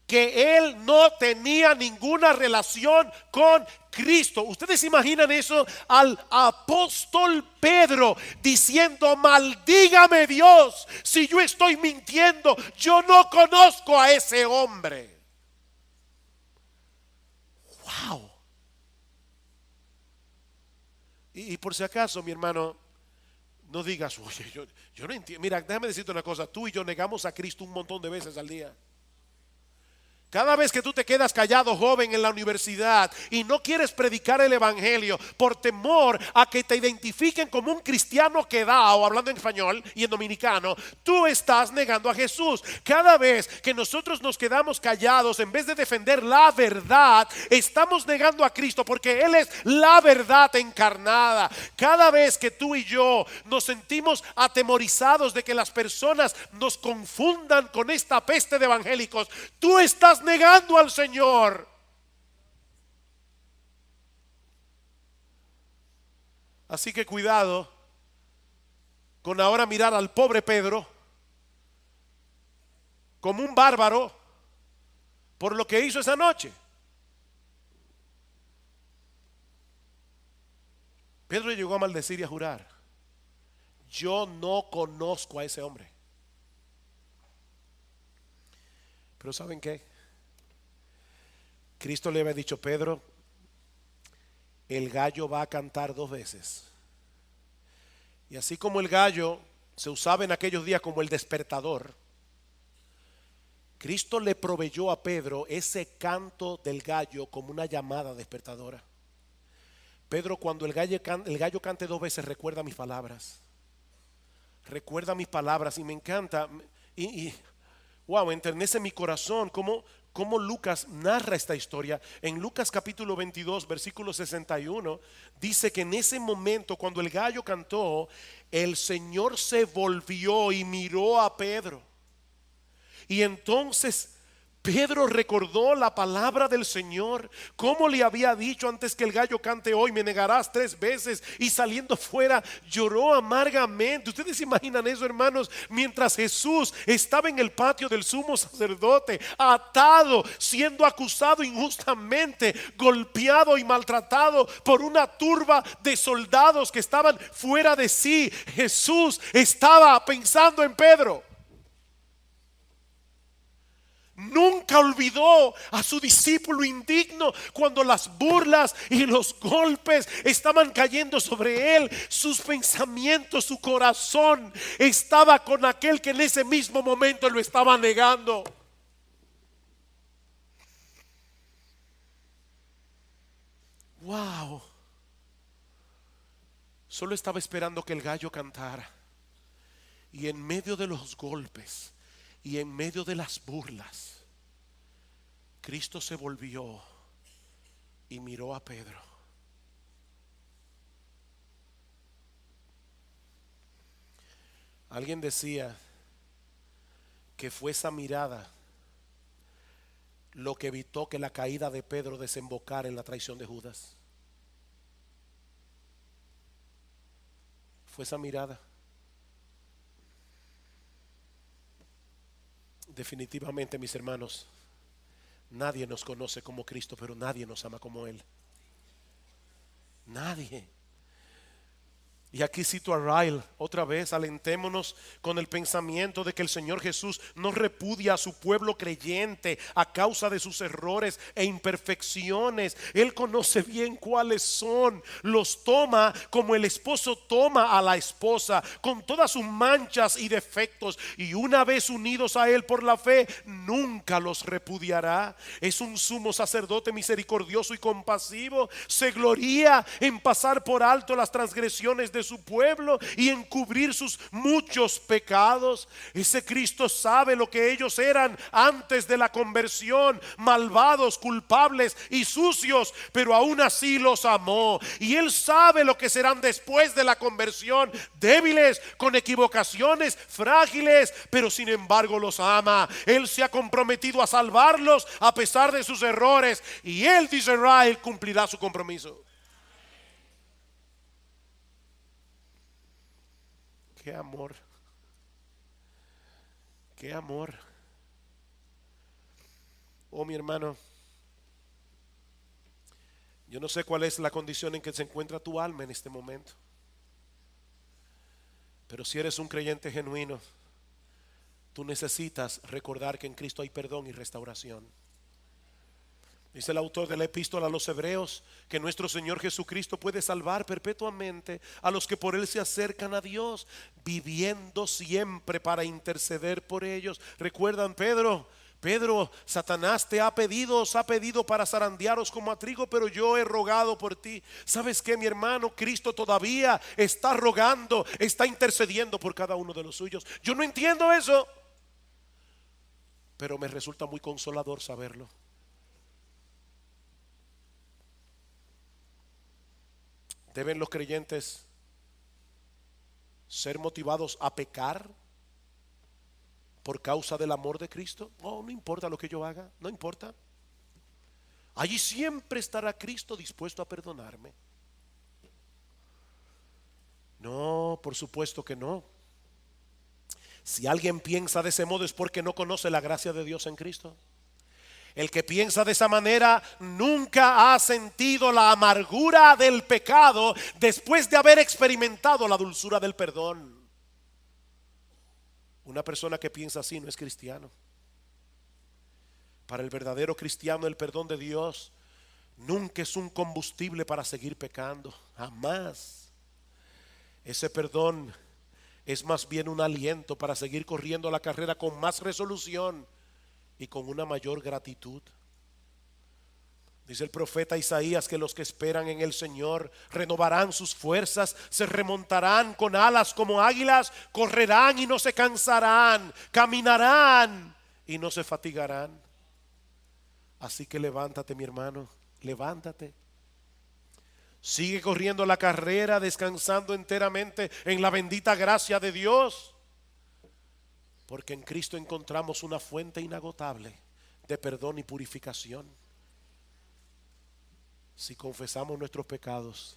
que él no tenía ninguna relación con Cristo. ¿Ustedes imaginan eso? Al apóstol Pedro diciendo: maldígame Dios si yo estoy mintiendo, yo no conozco a ese hombre. Wow. Y por si acaso, mi hermano, no digas: oye, yo no entiendo. Mira, déjame decirte una cosa: tú y yo negamos a Cristo un montón de veces al día. Cada vez que tú te quedas callado, joven, en la universidad y no quieres predicar el evangelio por temor a que te identifiquen como un cristiano quedado, hablando en español y en dominicano, tú estás negando a Jesús. Cada vez que nosotros nos quedamos callados, en vez de defender la verdad, estamos negando a Cristo, porque Él es la verdad encarnada. Cada vez que tú y yo nos sentimos atemorizados de que las personas nos confundan con esta peste de evangélicos, tú estás negando al Señor. Así que cuidado con ahora mirar al pobre Pedro como un bárbaro por lo que hizo esa noche. Pedro llegó a maldecir y a jurar: yo no conozco a ese hombre. Pero ¿saben qué? Cristo le había dicho: Pedro, el gallo va a cantar 2 veces. Y así como el gallo se usaba en aquellos días como el despertador, Cristo le proveyó a Pedro ese canto del gallo como una llamada despertadora. Pedro, cuando el gallo cante 2 veces, recuerda mis palabras. Recuerda mis palabras. Y me encanta. Wow, enternece mi corazón cómo Lucas narra esta historia. En Lucas capítulo 22, versículo 61, dice que en ese momento, cuando el gallo cantó, el Señor se volvió y miró a Pedro. Y entonces Pedro recordó la palabra del Señor, cómo le había dicho: antes que el gallo cante hoy me negarás 3 veces. Y saliendo fuera lloró amargamente. Ustedes se imaginan eso, hermanos, mientras Jesús estaba en el patio del sumo sacerdote, atado, siendo acusado injustamente, golpeado y maltratado por una turba de soldados que estaban fuera de sí. Jesús estaba pensando en Pedro. Nunca olvidó a su discípulo indigno cuando las burlas y los golpes estaban cayendo sobre él. Sus pensamientos, su corazón estaba con aquel que en ese mismo momento lo estaba negando. Wow. Solo estaba esperando que el gallo cantara. Y en medio de los golpes y en medio de las burlas, Cristo se volvió y miró a Pedro. Alguien decía que fue esa mirada lo que evitó que la caída de Pedro desembocara en la traición de Judas. Fue esa mirada. Definitivamente, mis hermanos, nadie nos conoce como Cristo, pero nadie nos ama como Él. Nadie. Y aquí cito a Ryle otra vez: alentémonos con el pensamiento de que el Señor Jesús no repudia a su pueblo creyente a causa de sus errores e imperfecciones. Él conoce bien cuáles son, los toma como el esposo toma a la esposa, con todas sus manchas y defectos, y una vez unidos a Él por la fe, nunca los repudiará. Es un sumo sacerdote misericordioso y compasivo. Se gloría en pasar por alto las transgresiones de su pueblo y encubrir sus muchos pecados. Ese Cristo sabe lo que ellos eran antes de la conversión: malvados, culpables y sucios, pero aún así los amó. Y Él sabe lo que serán después de la conversión: débiles, con equivocaciones, frágiles, pero sin embargo los ama. Él se ha comprometido a salvarlos a pesar de sus errores, y Él, dice Israel, cumplirá su compromiso. Qué amor, qué amor. Oh, mi hermano, yo no sé cuál es la condición en que se encuentra tu alma en este momento, pero si eres un creyente genuino, tú necesitas recordar que en Cristo hay perdón y restauración. Dice el autor de la epístola a los Hebreos que nuestro Señor Jesucristo puede salvar perpetuamente a los que por Él se acercan a Dios, viviendo siempre para interceder por ellos. ¿Recuerdan Pedro? Satanás te ha pedido, os ha pedido para zarandearos como a trigo, pero yo he rogado por ti. ¿Sabes qué, mi hermano? Cristo todavía está rogando, está intercediendo por cada uno de los suyos. Yo no entiendo eso, pero me resulta muy consolador saberlo. ¿Deben los creyentes ser motivados a pecar por causa del amor de Cristo? No importa lo que yo haga, no importa. Allí siempre estará Cristo dispuesto a perdonarme. No, por supuesto que no. Si alguien piensa de ese modo es porque no conoce la gracia de Dios en Cristo. El que piensa de esa manera nunca ha sentido la amargura del pecado después de haber experimentado la dulzura del perdón. Una persona que piensa así no es cristiano. Para el verdadero cristiano, el perdón de Dios nunca es un combustible para seguir pecando, jamás. Ese perdón es más bien un aliento para seguir corriendo la carrera con más resolución y con una mayor gratitud. Dice el profeta Isaías que los que esperan en el Señor renovarán sus fuerzas, se remontarán con alas como águilas, correrán y no se cansarán, caminarán y no se fatigarán. Así que levántate, mi hermano, levántate. Sigue corriendo la carrera, descansando enteramente en la bendita gracia de Dios. Porque en Cristo encontramos una fuente inagotable de perdón y purificación. Si confesamos nuestros pecados,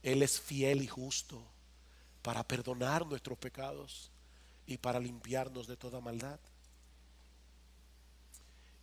Él es fiel y justo para perdonar nuestros pecados y para limpiarnos de toda maldad.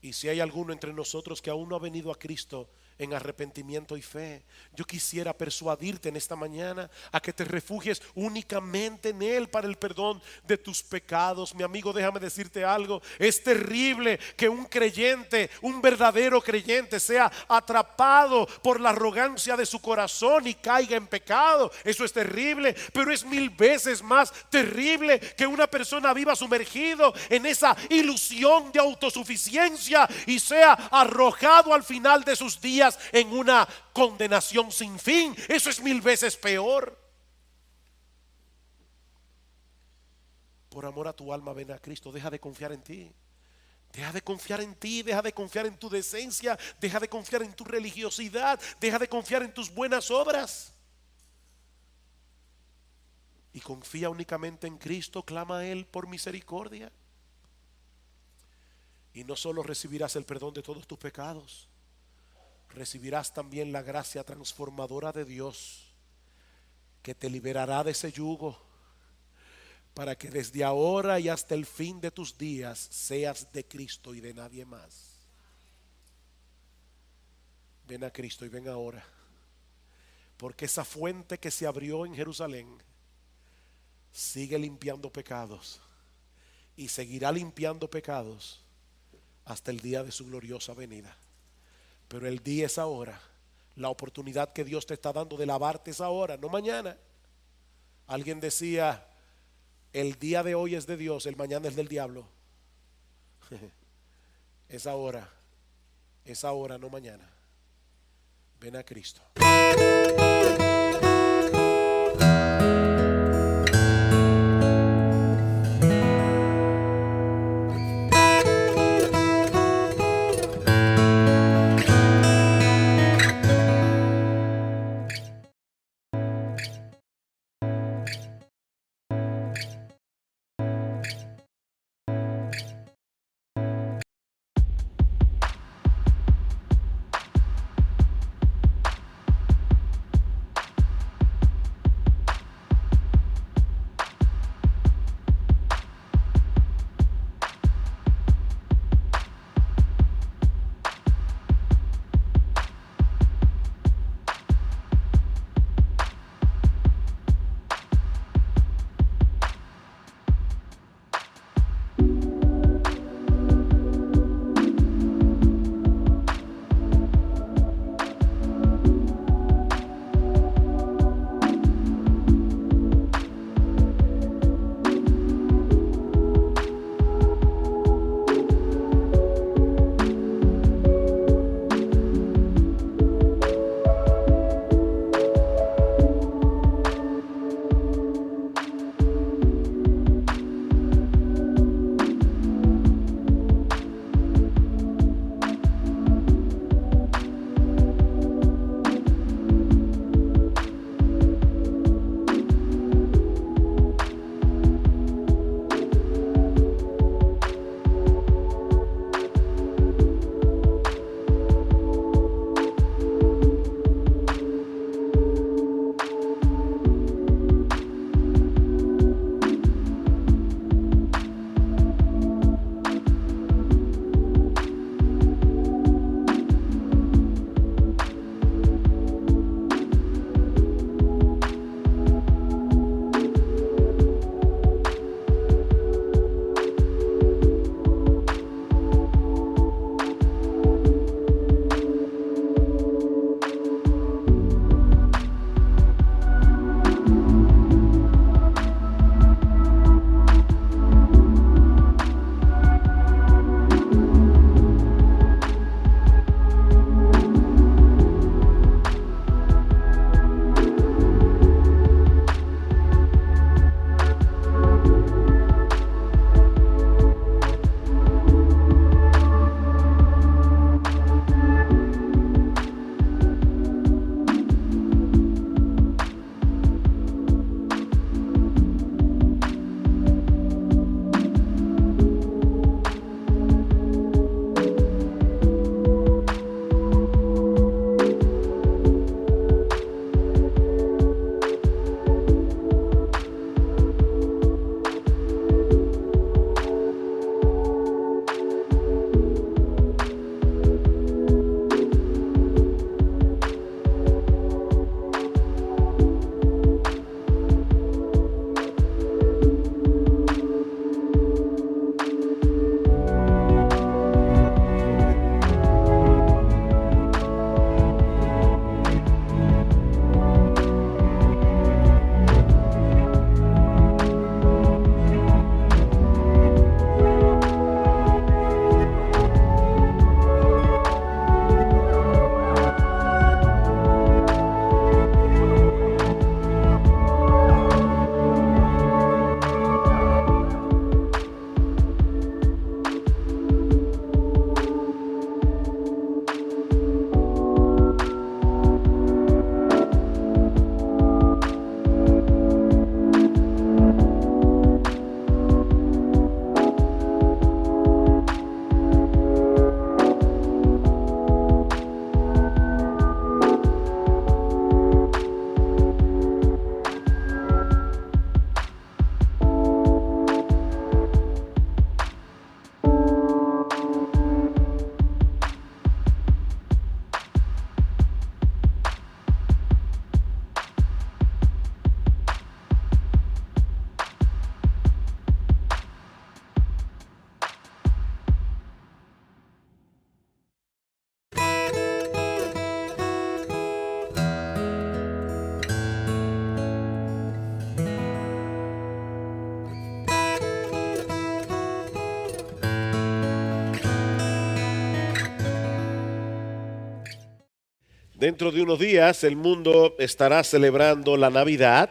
Y si hay alguno entre nosotros que aún no ha venido a Cristo en arrepentimiento y fe, yo quisiera persuadirte en esta mañana a que te refugies únicamente en Él para el perdón de tus pecados. Mi amigo, déjame decirte algo: es terrible que un creyente, un verdadero creyente, sea atrapado por la arrogancia de su corazón y caiga en pecado. Eso es terrible, pero es 1000 veces más terrible que una persona viva sumergido en esa ilusión de autosuficiencia y sea arrojado al final de sus días en una condenación sin fin. Eso es 1000 veces peor. Por amor a tu alma, ven a Cristo. Deja de confiar en ti. Deja de confiar en ti, deja de confiar en tu decencia, deja de confiar en tu religiosidad, deja de confiar en tus buenas obras. Y confía únicamente en Cristo, clama a Él por misericordia. Y no solo recibirás el perdón de todos tus pecados, recibirás también la gracia transformadora de Dios, que te liberará de ese yugo, para que desde ahora y hasta el fin de tus días seas de Cristo y de nadie más. Ven a Cristo y ven ahora, porque esa fuente que se abrió en Jerusalén sigue limpiando pecados y seguirá limpiando pecados hasta el día de su gloriosa venida. Pero el día es ahora. La oportunidad que Dios te está dando de lavarte es ahora, no mañana. Alguien decía: el día de hoy es de Dios, el mañana es del diablo. Es ahora, no mañana. Ven a Cristo. Dentro de unos días el mundo estará celebrando la Navidad,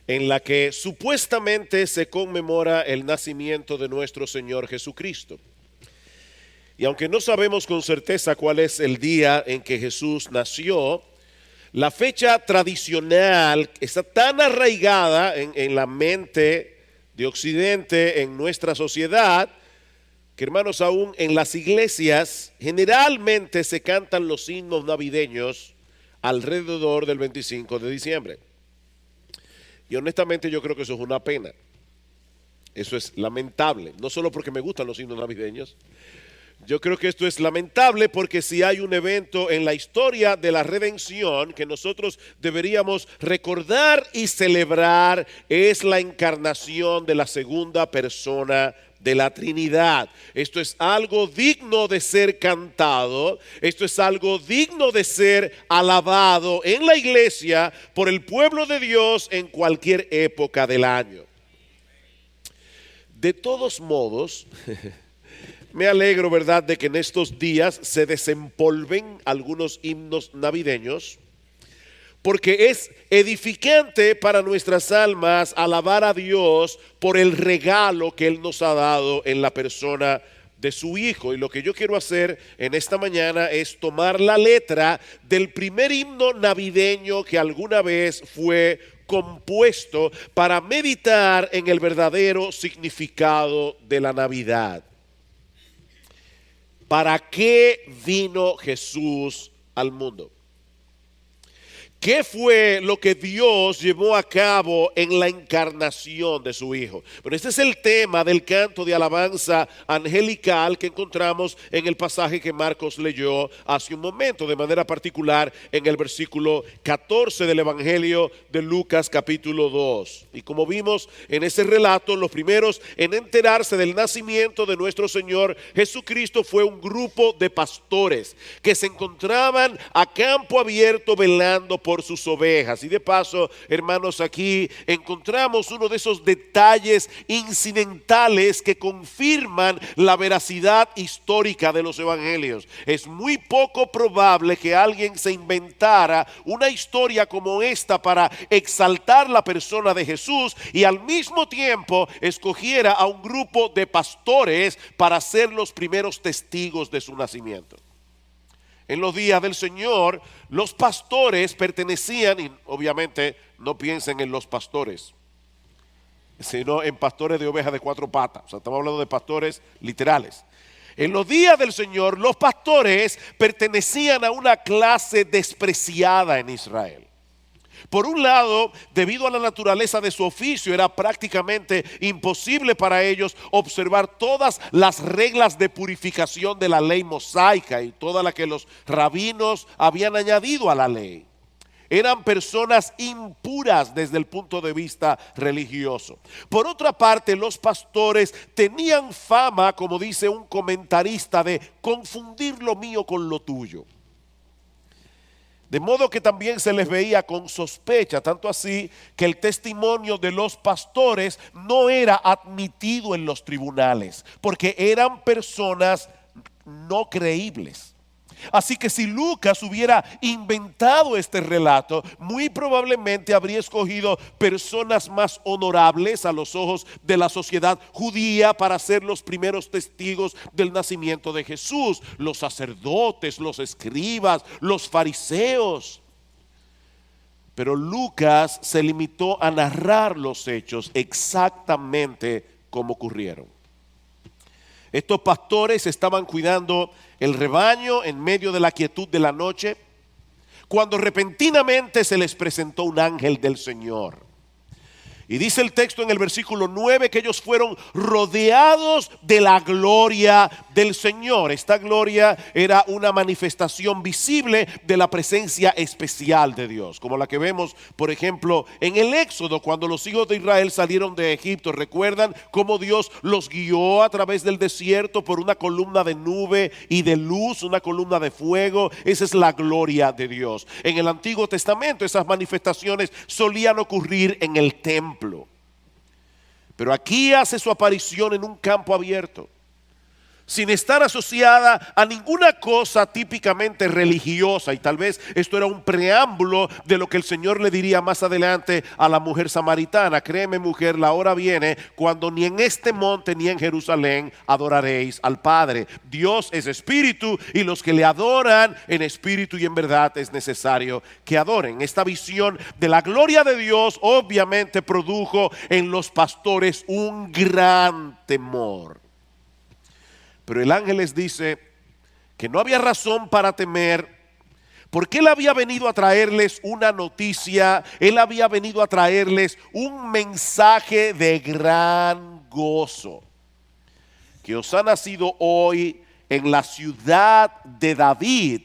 en la que supuestamente se conmemora el nacimiento de nuestro Señor Jesucristo. Y aunque no sabemos con certeza cuál es el día en que Jesús nació, la fecha tradicional está tan arraigada en la mente de Occidente, en nuestra sociedad, que hermanos, aún en las iglesias generalmente se cantan los himnos navideños alrededor del 25 de diciembre. Y honestamente yo creo que eso es una pena. Eso es lamentable, no solo porque me gustan los himnos navideños. Yo creo que esto es lamentable porque si hay un evento en la historia de la redención que nosotros deberíamos recordar y celebrar, es la encarnación de la segunda persona de la Trinidad. Esto es algo digno de ser cantado, esto es algo digno de ser alabado en la iglesia por el pueblo de Dios en cualquier época del año. De todos modos, me alegro, ¿verdad?, de que en estos días se desempolven algunos himnos navideños, porque es edificante para nuestras almas alabar a Dios por el regalo que Él nos ha dado en la persona de su Hijo. Y lo que yo quiero hacer en esta mañana es tomar la letra del primer himno navideño que alguna vez fue compuesto para meditar en el verdadero significado de la Navidad. ¿Para qué vino Jesús al mundo? ¿Qué fue lo que Dios llevó a cabo en la encarnación de su Hijo? Pero este es el tema del canto de alabanza angelical que encontramos en el pasaje que Marcos leyó hace un momento, de manera particular en el versículo 14 del Evangelio de Lucas capítulo 2. Y como vimos en ese relato, los primeros en enterarse del nacimiento de nuestro Señor Jesucristo fue un grupo de pastores que se encontraban a campo abierto velando por sus ovejas. Y de paso, hermanos, aquí encontramos uno de esos detalles incidentales que confirman la veracidad histórica de los evangelios. Es muy poco probable que alguien se inventara una historia como esta para exaltar la persona de Jesús y al mismo tiempo escogiera a un grupo de pastores para ser los primeros testigos de su nacimiento. En los días del Señor, los pastores pertenecían, y obviamente no piensen en los pastores, sino en pastores de ovejas de cuatro patas. O sea, estamos hablando de pastores literales. En los días del Señor, los pastores pertenecían a una clase despreciada en Israel. Por un lado, debido a la naturaleza de su oficio, era prácticamente imposible para ellos observar todas las reglas de purificación de la ley mosaica y toda la que los rabinos habían añadido a la ley. Eran personas impuras desde el punto de vista religioso. Por otra parte, los pastores tenían fama, como dice un comentarista, de confundir lo mío con lo tuyo. De modo que también se les veía con sospecha, tanto así que el testimonio de los pastores no era admitido en los tribunales, porque eran personas no creíbles. Así que si Lucas hubiera inventado este relato, muy probablemente habría escogido personas más honorables a los ojos de la sociedad judía para ser los primeros testigos del nacimiento de Jesús: los sacerdotes, los escribas, los fariseos. Pero Lucas se limitó a narrar los hechos exactamente como ocurrieron. Estos pastores estaban cuidando el rebaño en medio de la quietud de la noche, cuando repentinamente se les presentó un ángel del Señor. Y dice el texto en el versículo 9 que ellos fueron rodeados de la gloria del Señor. Esta gloria era una manifestación visible de la presencia especial de Dios, como la que vemos, por ejemplo, en el Éxodo, cuando los hijos de Israel salieron de Egipto. ¿Recuerdan cómo Dios los guió a través del desierto por una columna de nube y de luz, una columna de fuego? Esa es la gloria de Dios. En el Antiguo Testamento esas manifestaciones solían ocurrir en el templo. Pero aquí hace su aparición en un campo abierto. sin estar asociada a ninguna cosa típicamente religiosa. Y tal vez esto era un preámbulo de lo que el Señor le diría más adelante a la mujer samaritana. Créeme, mujer, la hora viene cuando ni en este monte ni en Jerusalén adoraréis al Padre. Dios es espíritu y los que le adoran en espíritu y en verdad es necesario que adoren. Esta visión de la gloria de Dios obviamente produjo en los pastores un gran temor. Pero el ángel les dice que no había razón para temer, porque él había venido a traerles una noticia, él había venido a traerles un mensaje de gran gozo, que os ha nacido hoy en la ciudad de David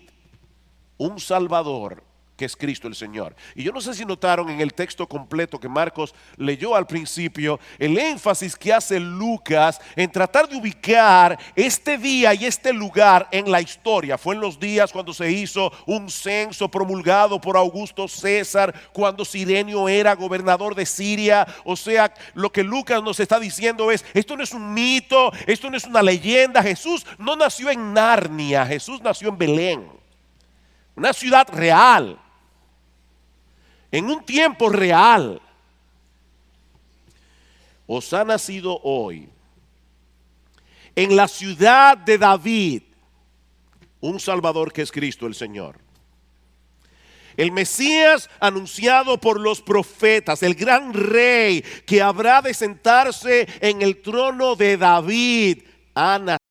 un Salvador, que es Cristo el Señor. Y yo no sé si notaron en el texto completo que Marcos leyó al principio, el énfasis que hace Lucas en tratar de ubicar este día y este lugar en la historia. Fue en los días cuando se hizo un censo promulgado por Augusto César, cuando Cirenio era gobernador de Siria. O sea, lo que Lucas nos está diciendo es, esto no es un mito, esto no es una leyenda. Jesús no nació en Narnia, Jesús nació en Belén, una ciudad real, en un tiempo real. Os ha nacido hoy en la ciudad de David un Salvador, que es Cristo el Señor. El Mesías anunciado por los profetas, el gran rey que habrá de sentarse en el trono de David, ha nacido.